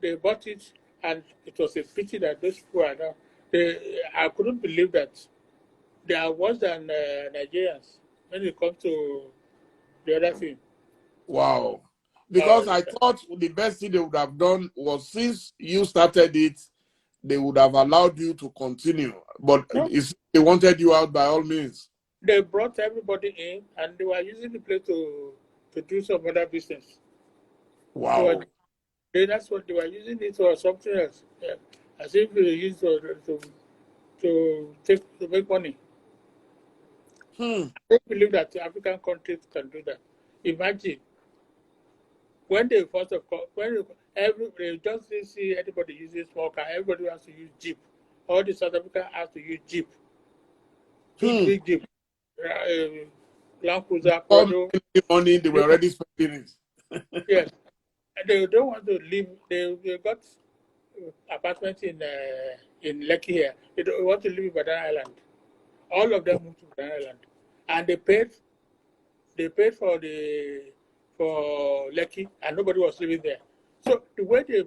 They bought it, and it was a pity that those people are now. I couldn't believe that they are worse than Nigerians when it comes to the other thing. Wow. Because I thought the best thing they would have done was, since you started it, they would have allowed you to continue. But they wanted you out by all means. They brought everybody in, and they were using the place to do some other business. Wow. That's what they were using it for, something else. Yeah. As if they used to make money. I don't believe that African countries can do that. Imagine when they they just didn't see anybody using small car. Everybody has to use Jeep. All the South Africa has to use Jeep. Big Jeep. Land Cruiser. Money, they were already spending it. Yes. And they don't want to live. They got apartments in Lekki here. They don't want to live in Banana Island. All of them moved to Banana Island, and they paid for Lekki, and nobody was living there. So the way they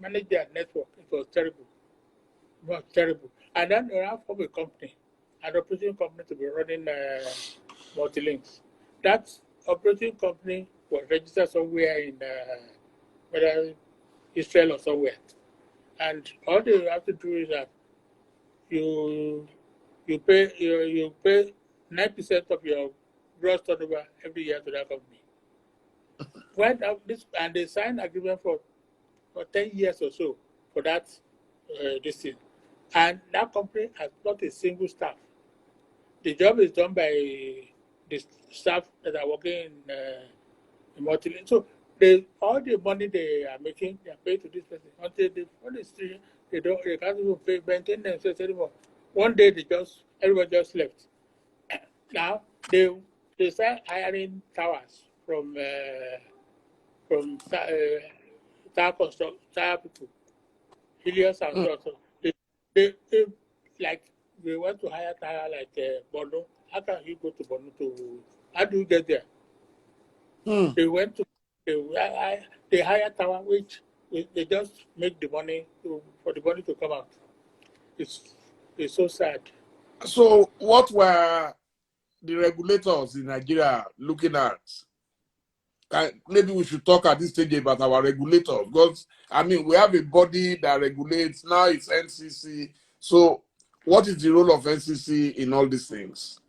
managed their network, it was terrible. It was terrible. And then they have formed a company, an operating company, to be running multi-links. That operating company was registered somewhere in whether Israel or somewhere. And all they have to do is that you pay 9% of your gross turnover every year to that company. And they signed agreement for 10 years or so for that this thing. And that company has not a single staff. The job is done by the staff that are working in multi-link. So all the money they are making, they are paid to this person. Until they can't even maintain themselves anymore. One day everybody just left. Now they start hiring towers from tower people, Helios and so on. They want to hire tower like Bono. How can you go to Bono how do you get there? They hire tower, which they just make the money for the money to come out. It's so sad. So what were the regulators in Nigeria looking at? Maybe we should talk at this stage about our regulators, because I mean we have a body that regulates. Now it's NCC. So what is the role of NCC in all these things?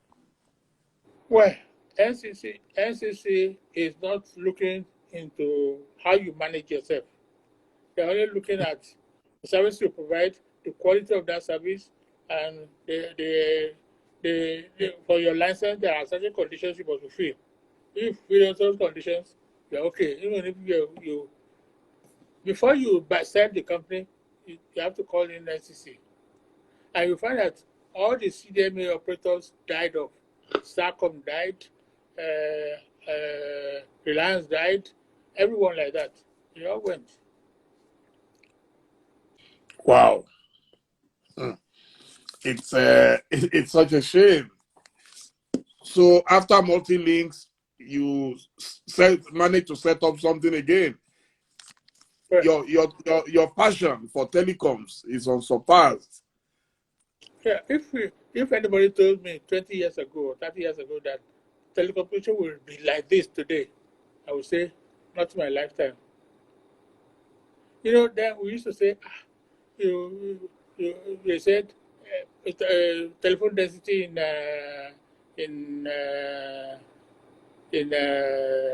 Well, NCC is not looking into how you manage yourself. They're only looking at the service you provide, the quality of that service, and for your license, there are certain conditions you must fulfill. If you fulfill those conditions, you're okay. Even if you before you sell the company, you have to call in NCC. And you find that all the CDMA operators died off Starcom died, Reliance died, everyone like that. They all went. Wow. It's such a shame. So after multi-links, you manage to set up something again. But, Your passion for telecoms is unsurpassed. yeah, if anybody told me 20 years ago or 30 years ago that telecommunication will be like this today, I would say, not my lifetime. You know, then we used to say, they said telephone density in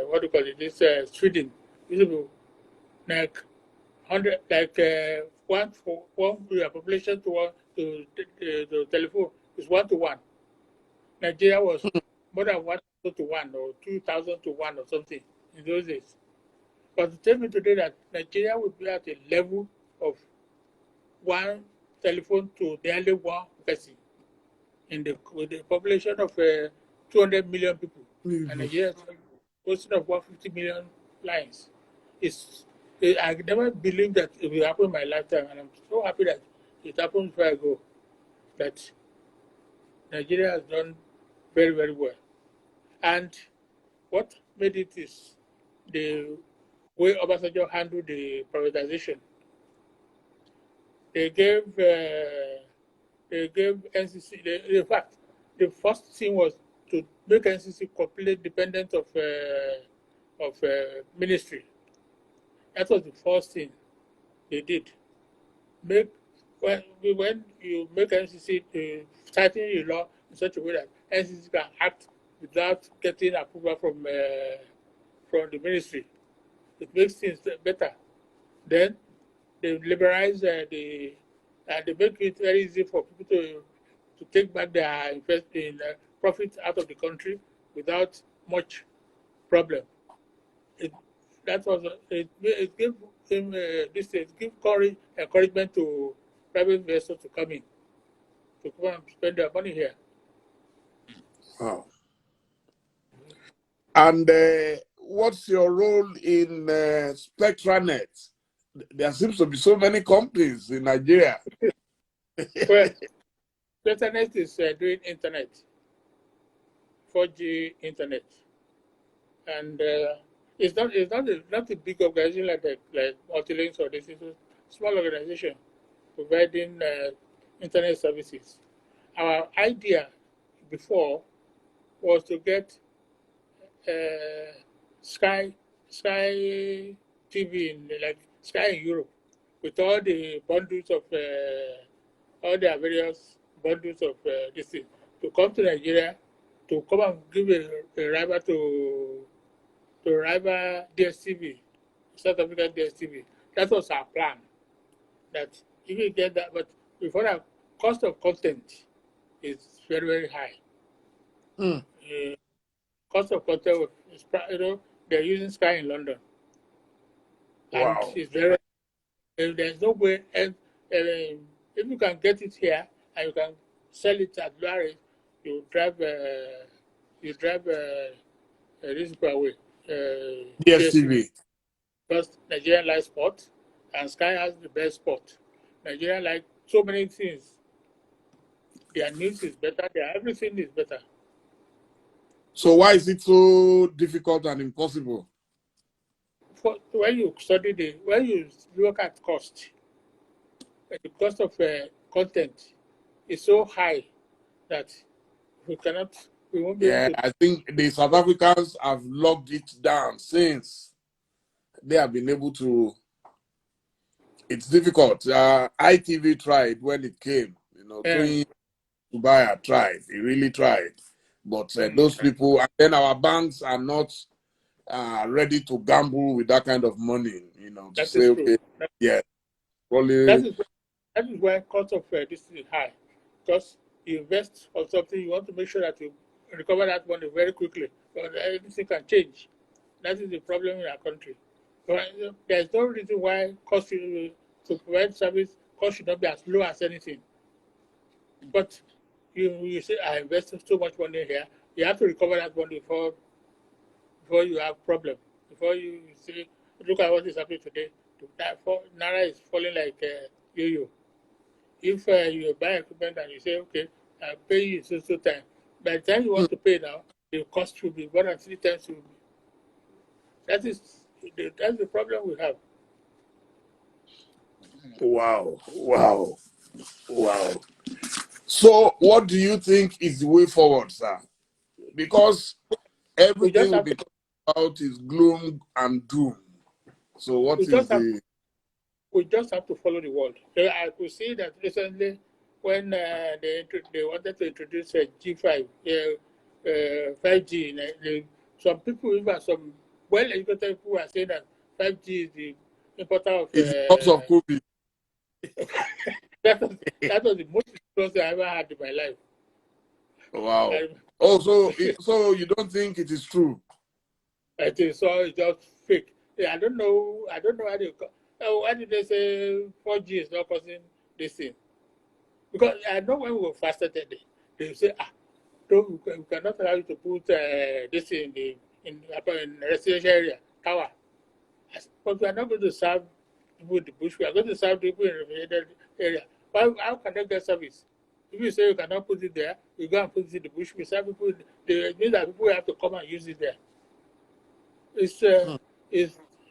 what do you call it? This Sweden used to be like 100, like one for one population to one to telephone is 1 to 1. Nigeria was more than 1,000 to 1 or 2,000 to 1 or something in those days. But to tell me today that Nigeria will be at a level of one telephone to barely one person with the population of 200 million people, and Nigeria is consisting of 150 million lines. I never believed that it will happen in my lifetime, and I'm so happy that it happened before I go. That Nigeria has done very, very well. And what made it is the way Obasanjo handled the privatization. They gave NCC. In fact, the first thing was to make NCC completely dependent of ministry. That was the first thing they did. When you make NCC to tighten the law in such a way that NCC can act without getting approval from the ministry, it makes things better. Then they liberalize they make it very easy for people to take back their profit out of the country without much problem. It gave him encouragement to private investors to come and spend their money here. Wow. And what's your role in SpectraNet? There seems to be so many companies in Nigeria. Well, SpectraNet is doing internet, 4G internet, and it's not a big organization like Multilinks or this. It's a small organization providing internet services. Our idea before was to get Sky TV like Sky in Europe with all the bundles of all their various bundles of this thing to come to Nigeria to come and give a rival to rival DSTV, South African DSTV. That was our plan. That if you get that, but before that, cost of content is very, very high. Cost of content is, they're using Sky in London. Wow. And it's very, there's no way, and if you can get it here and you can sell it at lower rate, you drive this away. DSTV. Because Nigeria likes sport, and Sky has the best sport. Nigeria like so many things. Their news is better. Their everything is better. So why is it so difficult and impossible? When you study when you look at cost, the cost of content is so high that we won't be able to. I think the South Africans have locked it down since they have been able to. It's difficult. ITV tried when it came, Dubai tried. He really tried. But those people, and then our banks are not ready to gamble with that kind of money, to say, okay, yeah, probably. That is why cost of this is high. Because you invest on something, you want to make sure that you recover that money very quickly. Because everything can change. That is the problem in our country. But there's no reason why cost to provide service, cost should not be as low as anything. But you say, I invested so much money here, You have to recover that money before you have problem. Before you say, look at what is happening today. Naira is falling like yo-yo. If you buy equipment and you say, okay, I'll pay you so time. By the time you want to pay now, the cost will be 1 or 3 times. That's the problem we have. Wow. So, what do you think is the way forward, sir? Because We just everything we have be to, talking about is gloom and doom. So, what we is just have the... we just have to follow the world. So I could see that recently when they wanted to introduce G5, 5G, some people, even some well-educated people, are saying that 5G is the importer of. It's because of COVID. That was the most experience I ever had in my life. Wow. Oh, so you don't think it is true? I think so. It's just fake. I don't know how they. Why did they say 4G is not causing this thing? Because I know when we were fasted that day, they say, we cannot allow you to put this in residential area tower. But we are not going to serve people in the bush. We are going to serve people in the residential area. How can they get service? If you say you cannot put it there, you go and put it in the bush. We serve people. It means that people have to come and use it there. It's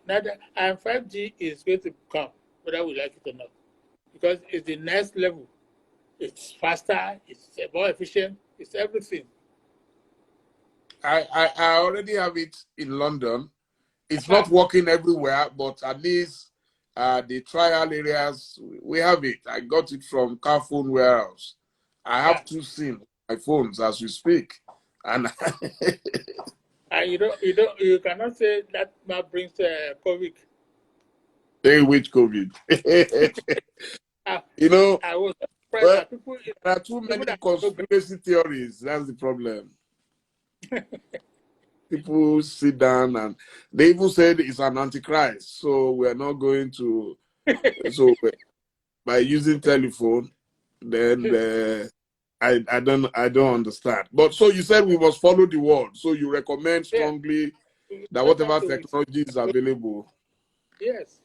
not that, and 5G is going to come, whether we like it or not, because it's the next level. It's faster, it's more efficient, it's everything. I already have it in London. It's not working everywhere, but at least the trial areas, we have it. I got it from Carphone Warehouse. I have 2 SIM my phones as we speak. And And you cannot say that brings COVID. Hey, which COVID? You know, I was surprised well, that people there are too many that conspiracy theories. That's the problem. People sit down and they even said it's an antichrist. So we're not going to. So by using telephone, then I don't understand. But so you said we must follow the world. So you recommend strongly that whatever technology is available. Yes,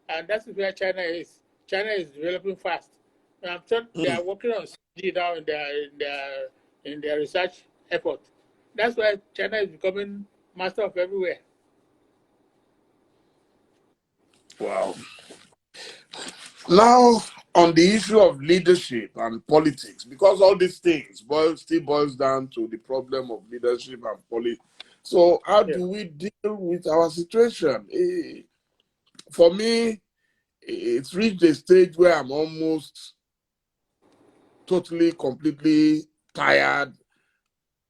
and that's where China is. China is developing fast. And I'm sure they are working on 6G now in their research effort. That's why China is becoming master of everywhere. Wow. Now, on the issue of leadership and politics, because all these things still boils down to the problem of leadership and politics. So, how do we deal with our situation? For me, it's reached a stage where I'm almost totally, completely tired.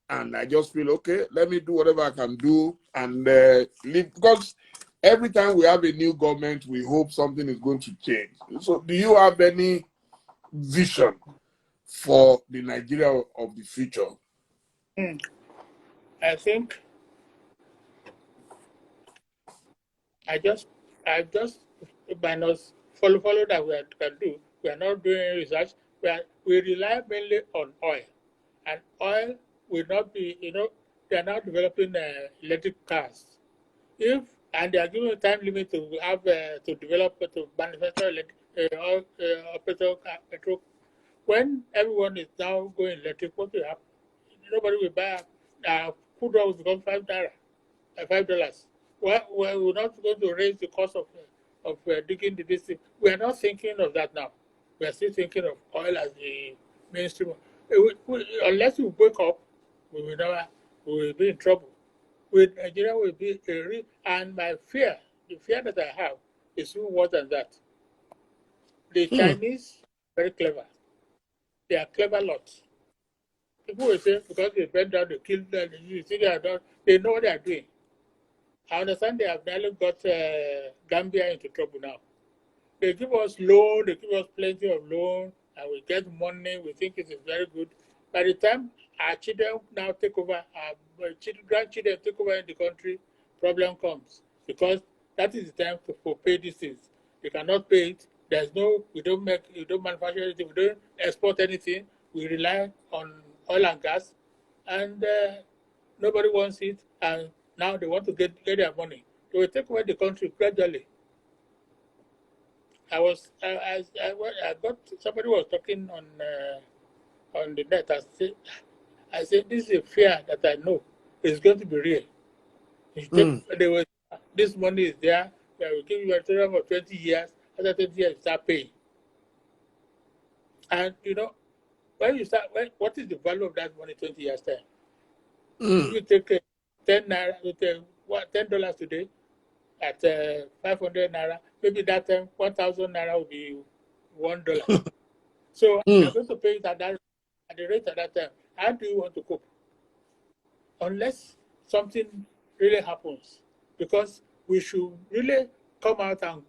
And I just feel, okay, let me do whatever I can do and leave. Because every time we have a new government, we hope something is going to change. So do you have any vision for the Nigeria of the future? I think I just minus follow that we can do. We are not doing any research. We rely mainly on oil, and oil will not be. They are now developing electric cars. And they are giving a time limit to have to develop to manufacture petrol. When everyone is now going electric, what will happen? Nobody will buy crude oil will become $5. We're not going to raise the cost of digging the district. We are not thinking of that now. We are still thinking of oil as the mainstream. Unless we wake up, we will be in trouble. With Nigeria will be and the fear that I have is even worse than that. The Chinese very clever. They are clever lots. People will say because they bent down, they killed them. You see, they know what they are doing. I understand they have nearly got Gambia into trouble now. They give us loan, they give us plenty of loan, and we get money. We think it is very good. By the time our children now take over, our grandchildren take over in the country, problem comes because that is the time to pay these things. You cannot pay it. We don't manufacture anything. We don't export anything. We rely on oil and gas, and nobody wants it, and now they want to get their money. They will take away the country gradually. I got somebody was talking on the net. I said this is a fear that I know is going to be real. This money is there. They will give you a term of 20 years. After 20 years, you start paying. And when you start, what is the value of that money 20 years time? If you take 10 naira, $10 today at 500 naira, maybe that time 1,000 naira will be $1. So you're going to pay it at the rate at that time. How do you want to cope? Unless something really happens, because we should really come out and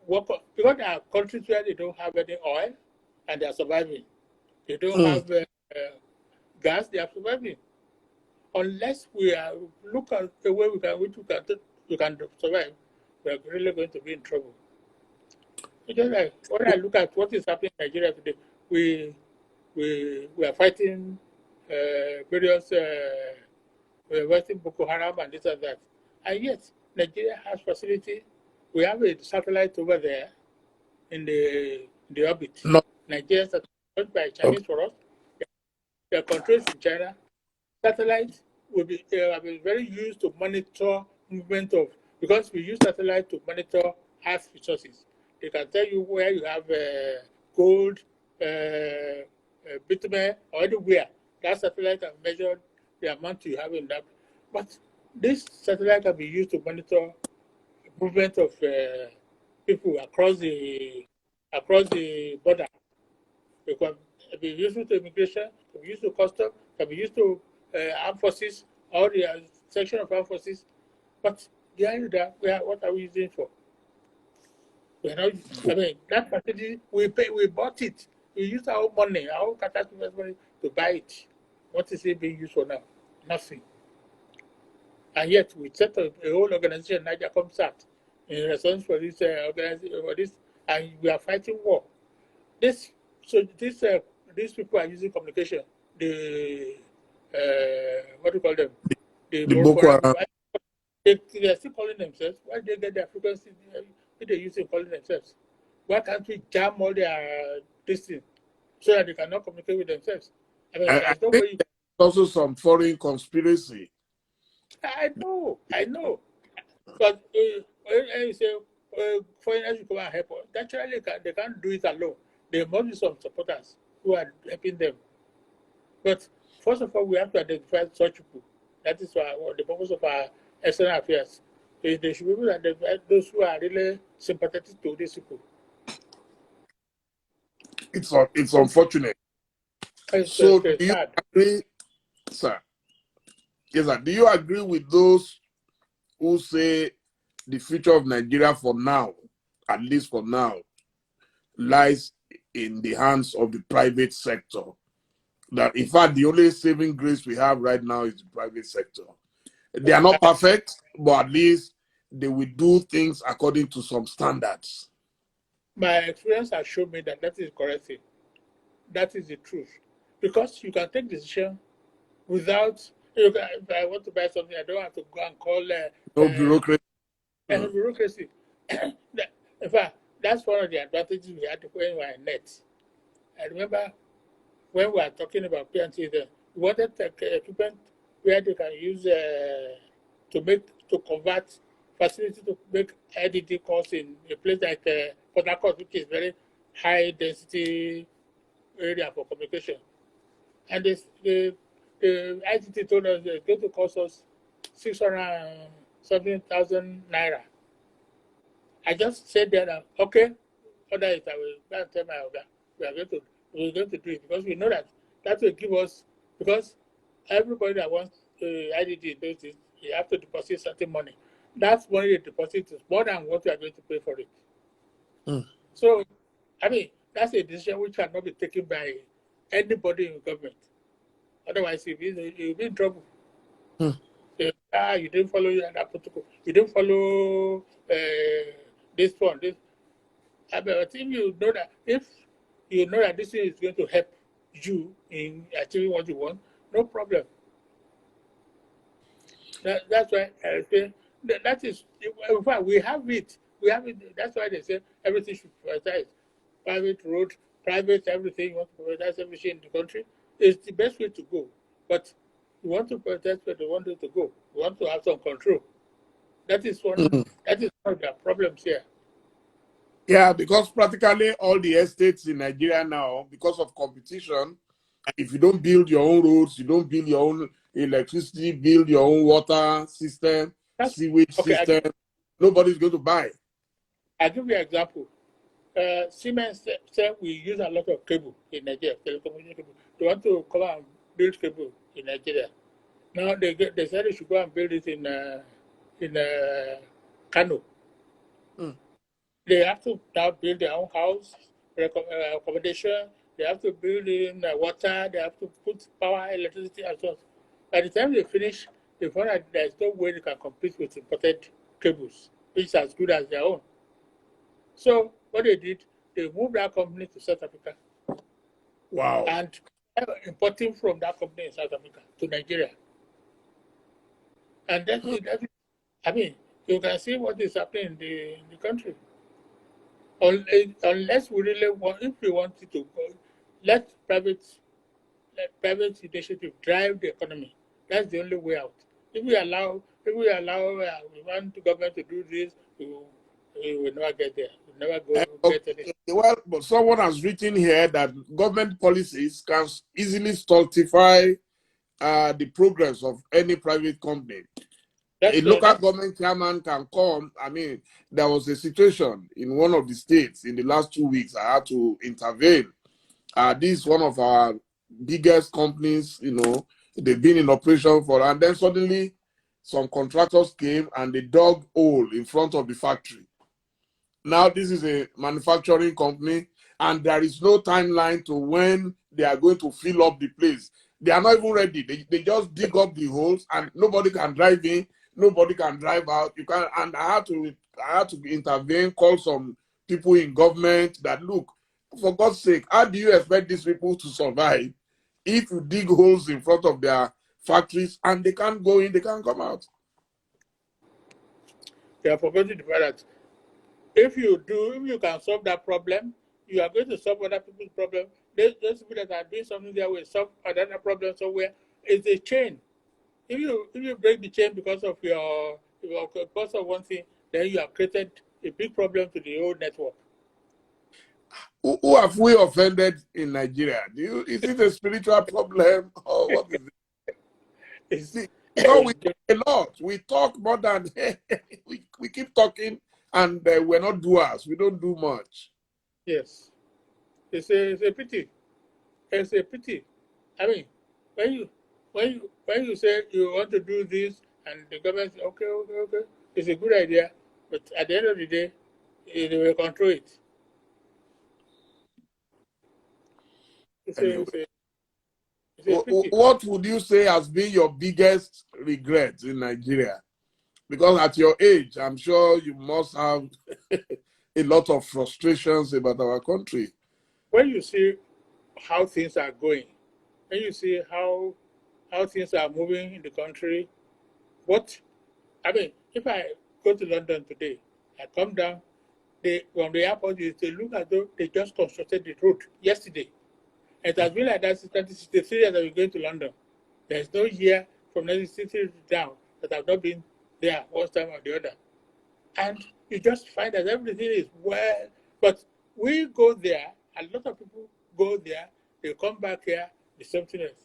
work on, because there are countries where they don't have any oil and they are surviving. They don't have gas, they are surviving. Unless we look at the way we can survive, we are really going to be in trouble. Because when I look at what is happening in Nigeria today, we are fighting various we're fighting Boko Haram and this and that. And yet, Nigeria has facility. We have a satellite over there in the orbit. No. Nigeria is controlled by Chinese for us. They are controlled from China. Satellite will be very used to monitor movement of, because we use satellite to monitor Earth resources. They can tell you where you have gold, bitumen, or anywhere. That satellite can measure the amount you have in that. But this satellite can be used to monitor movement of people across the border. It can be useful to immigration, can be used to custom, can be used to armed forces, or the section of armed forces. But behind that, what are we using for? We're not, that facility, we bought it. We used our own money, our own catastrophe money to buy it. What is it being used for now? Nothing. And yet we set up a whole organization, Niger Comsat, in response for this organization, for this, and we are fighting war. These people are using communication. What do you call them? The Boko Haram. They are still calling themselves. Why they get their frequency? They use in calling themselves. Why can't we jam all their distance so that they cannot communicate with themselves? I think there's also some foreign conspiracy. I know. But when you say foreigners will come and help us, naturally they can't do it alone. There must be some supporters who are helping them. But first of all, we have to identify such people. That is the purpose of our external affairs. They should be able to identify those who are really sympathetic to these people. It's unfortunate. So do you agree, sir? Yes, sir. Do you agree with those who say the future of Nigeria for now, at least for now, lies in the hands of the private sector? That in fact, the only saving grace we have right now is the private sector. They are not perfect, but at least they will do things according to some standards. My experience has shown me that is the correct thing. That is the truth. Because you can take decision without, if I want to buy something, I don't have to go and call no bureaucracy. Bureaucracy. In fact, that's one of the advantages we had when we were in net. I remember when we were talking about PNT, we wanted equipment where they can use to convert facility to make IDD calls in a place like Port Harcourt, which is very high density area for communication. And the IDD told us it's going to cost us 600,000 naira. I just said that, okay, order it, I will go and tell my order. We're going to do it because we know that will give us, because everybody that wants IDD does this, you have to deposit certain money. That money they deposit is more than what we are going to pay for it. So, that's a decision which cannot be taken by anybody in government. Otherwise, you'll be in trouble. You didn't follow that protocol. You didn't follow this one. But if you know that this thing is going to help you in achieving what you want, no problem. That's why I say that is, in fact, we have it. We have it. That's why they say everything should be privatized. Private road, private everything. You want to privatize everything in the country. It's the best way to go. But you want to privatize where they want it to go. You want to have some control. That is one. That is one of the problems here. Yeah, because practically all the estates in Nigeria now, because of competition, if you don't build your own roads, you don't build your own electricity, build your own water system, sewage system, nobody's going to buy. I'll give you an example. Siemens said we use a lot of cable in Nigeria, telecommunication cable. They want to come and build cable in Nigeria. Now they said they should go and build it in Kano. They have to now build their own house, accommodation. They have to build in water. They have to put power, electricity, and so on. By the time they finish, they find that there's no way they can compete with imported cables, which is as good as their own. So what they did, they moved that company to South Africa. Wow. And importing from that company in South Africa to Nigeria. And that's I mean, you can see what is happening in the country. Unless we really want, if we wanted to go, let private initiative drive the economy. That's the only way out. If we allow, we want the government to do this, we will never get there. We never get anything. Well, but someone has written here that government policies can easily stultify the progress of any private company. A local government chairman can come. I mean, there was a situation in one of the states in the last 2 weeks. I had to intervene. This is one of our biggest companies, you know, they've been in operation for, and then suddenly some contractors came and they dug hole in front of the factory. Now this is a manufacturing company and there is no timeline to when they are going to fill up the place. They are not even ready. They just dig up the holes and nobody can drive in, nobody can drive out. You can, and I had to intervene, call some people in government that, look, for God's sake, how do you expect these people to survive if you dig holes in front of their factories and they can't go in, they can't come out? They are forgetting the fact that if you can solve that problem, you are going to solve other people's problem. Those people that are doing something there will solve another problem somewhere. It's a chain. If you break the chain because of one thing, then you have created a big problem to the whole network. Who have we offended in Nigeria? Is it a spiritual problem or what is it? Because we talk a lot. We talk more than we keep talking, and we're not doers. We don't do much. Yes, it's a pity. It's a pity. I mean, when you say you want to do this, and the government says, okay, it's a good idea, but at the end of the day, they will control it. What would you say has been your biggest regret in Nigeria? Because at your age, I'm sure you must have a lot of frustrations about our country. When you see how things are going, when you see how things are moving in the country, if I go to London today, I come down, from the airport, they look as though they just constructed the road yesterday. It has been like that since 1963 that we're going to London. There's no year from 1963 down that I've not been there one time or the other. And you just find that everything is well. But we go there, a lot of people go there, they come back here, it's something else.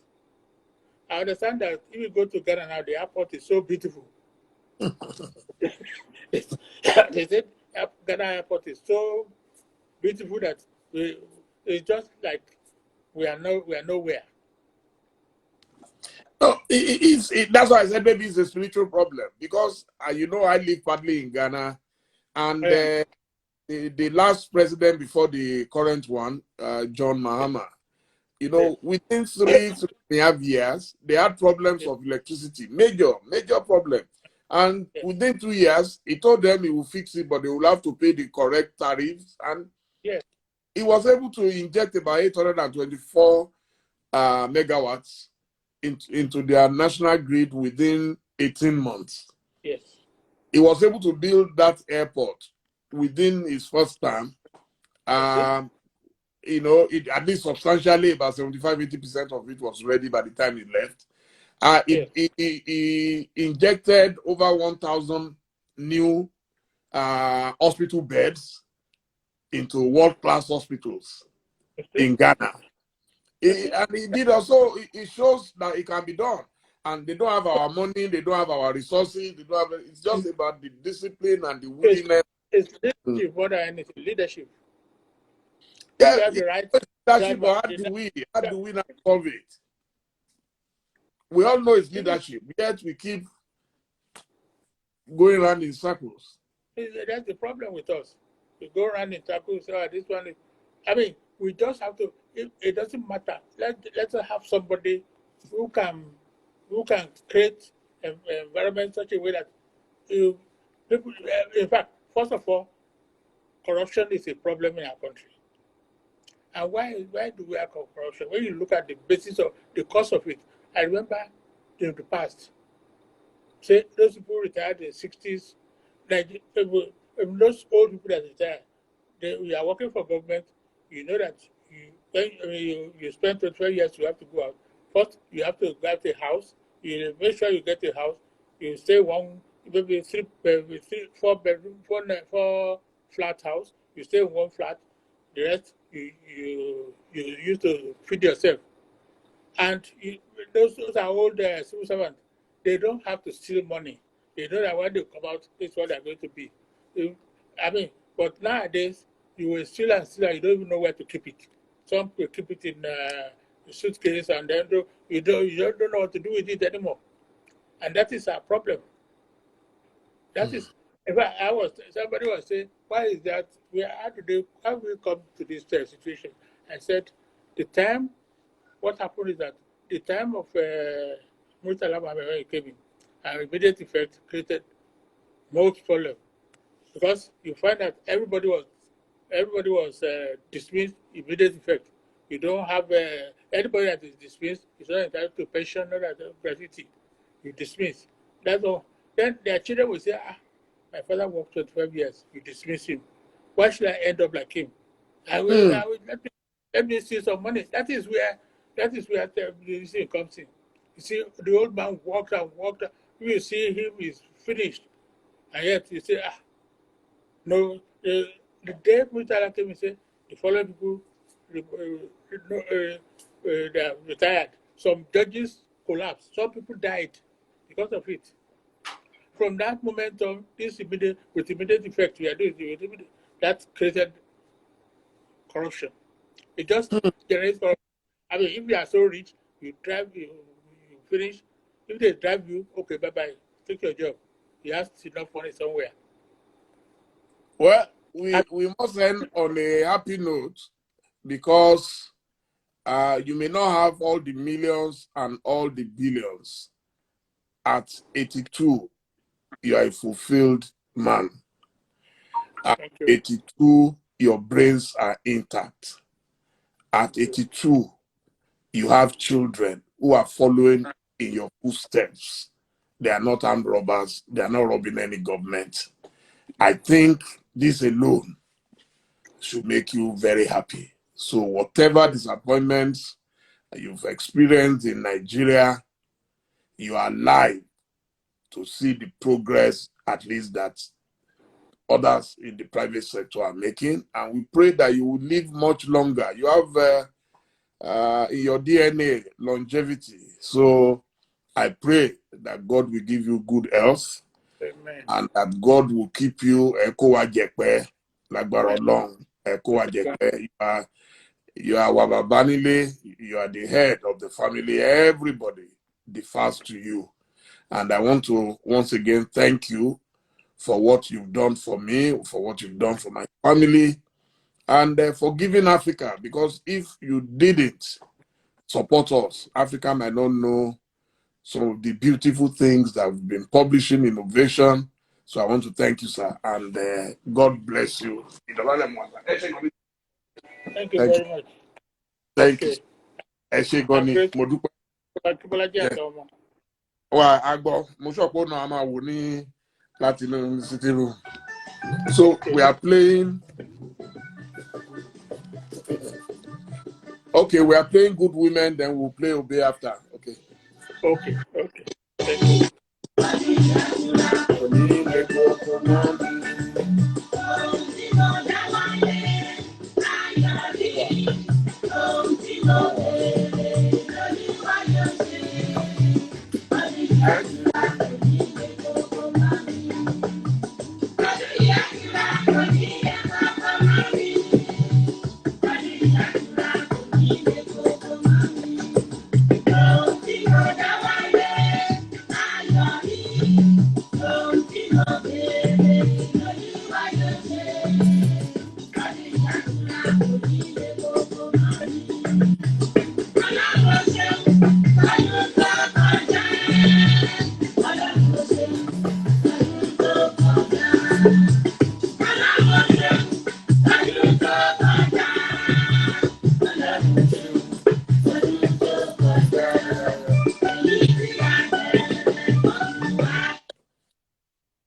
I understand that if you go to Ghana now, the airport is so beautiful. They said Ghana airport is so beautiful that it's just like we are nowhere. No, that's why I said maybe it's a spiritual problem because I live partly in Ghana, and the last president before the current one, John Mahama, within 3.5 years, they had problems of electricity, major problem. And within 2 years, he told them he will fix it, but they will have to pay the correct tariffs. And he was able to inject about 824 megawatts into their national grid within 18 months. Yes. He was able to build that airport within his first term. You know, at least substantially, about 75–80% of it was ready by the time he left. He injected over 1,000 new hospital beds into world-class hospitals in Ghana. And he did also, it shows that it can be done. And they don't have our money, they don't have our resources, they don't have, it's just about the discipline and the willingness. It's leadership more than anything. Leadership. Yeah, you have the right leadership, but how do we not solve it? We all know it's leadership, yet we keep going around in circles. That's the problem with us. We go around in circles. This one is, I mean, we just have to. It doesn't matter. Let's have somebody who can create an environment such a way that people. In fact, first of all, corruption is a problem in our country. And why do we have corruption? When you look at the basis of the cause of it, I remember in the past, say those people retired in the 60s, like those old people that retire, we are working for government. You know that when you spend 25 years, you have to go out. First, you have to get a house. You make sure you get a house. You stay maybe four bedroom, four flat house. You stay in one flat. The rest you use to feed yourself. And those are old civil servants. They don't have to steal money. They know that when they come out, this is what they're going to be. I mean, but nowadays, you will steal and steal, and you don't even know where to keep it. Some will keep it in a suitcase, and then you don't know what to do with it anymore. And that is our problem. That is, in fact, somebody was saying, why is that? How do we come to this situation? I said, what happened is that the time of Murtala Mohammed when he came in, an immediate effect created most problem, because you find that everybody was dismissed immediate effect. You don't have anybody that is dismissed is not entitled to pension, not entitled to gratuity. You dismiss. That's all. Then their children will say, my father worked 25 years. You dismiss him. Why should I end up like him? I will let me see some money. That is where this thing comes in. You see, the old man walked and walked. You see him is finished, and yet you say, no. The day Murtala came and said, the following people they are retired. Some judges collapsed. Some people died because of it. From that moment on, with immediate effect, we are doing that created corruption. It just generates corruption. I mean, if you are so rich, you drive, you finish. If they drive you, okay, bye-bye, take your job. You have enough money somewhere. Well, we must end on a happy note, because you may not have all the millions and all the billions. At 82, you are a fulfilled man. At 82, your brains are intact. At 82, you have children who are following in your footsteps. They are not armed robbers. They are not robbing any government. I think this alone should make you very happy. So whatever disappointments you've experienced in Nigeria, you are alive to see the progress, at least that others in the private sector are making. And we pray that you will live much longer. You have in your DNA longevity. So I pray that God will give you good health. Amen. And that God will keep you long. You are Wababanile, you are the head of the family. Everybody defers to you. And I want to once again thank you for what you've done for me, for what you've done for my family, and for giving Africa. Because if you didn't support us, Africa might not know some of the beautiful things that we've been publishing, innovation. So I want to thank you, sir, and God bless you. Thank you very much. Thank you. I'm grateful. Yeah. Well, I go. Mo sure pé ọ̀nà a máa wò ní láti inú sitting room. So we are playing. Okay, we are playing Good Women, then we'll play Obey after. Okay. Okay. Thank you.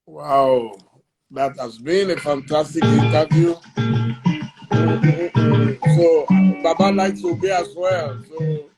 Wow, that has been a fantastic interview. So, Baba likes Obey as well. So,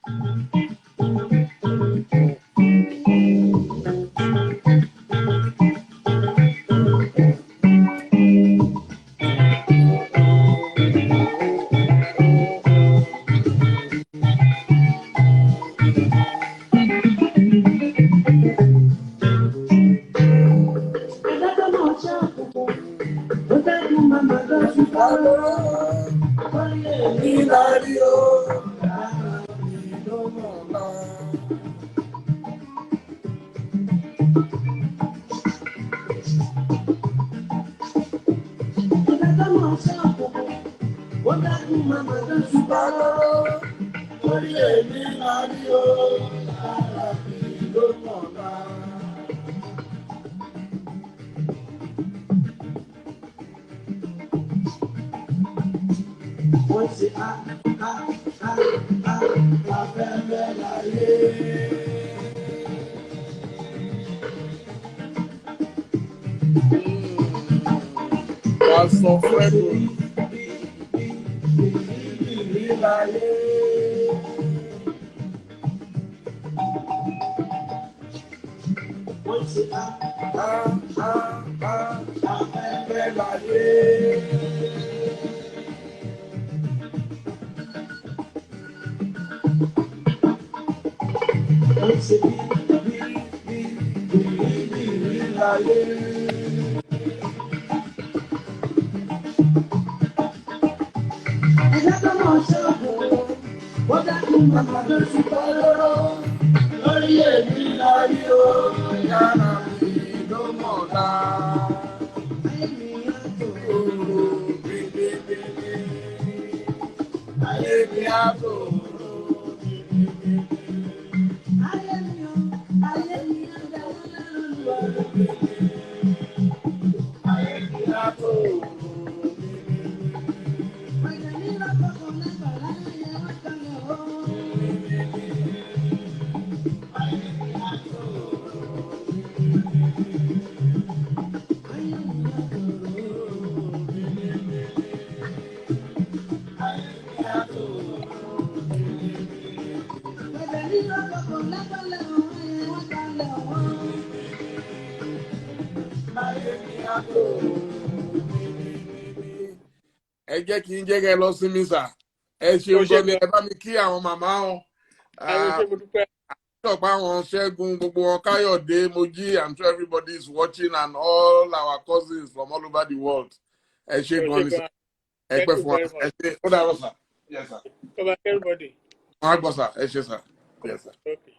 Pastor Fredo. Ẹ jẹ́ kí n jẹ́ kẹ́ lọ sí mi sà. Ẹ ṣeun gan ni ẹ bá mi kí àwọn màmá wọn. Ọ̀pọ̀ àwọn Ṣẹ́gun gbogbo wọn Káyọ̀dé Mojí, I'm sure everybody is watching and all our cousins from all over the world. Ẹ ṣe gan ni sà. Ẹ pẹ́ fún wa. Ẹ ṣe ó dàrọ̀ sà. Yes sir. Come back everybody. Wọ́n á gbọ́ sà. Ẹ ṣe sà. Yes sir. Okay.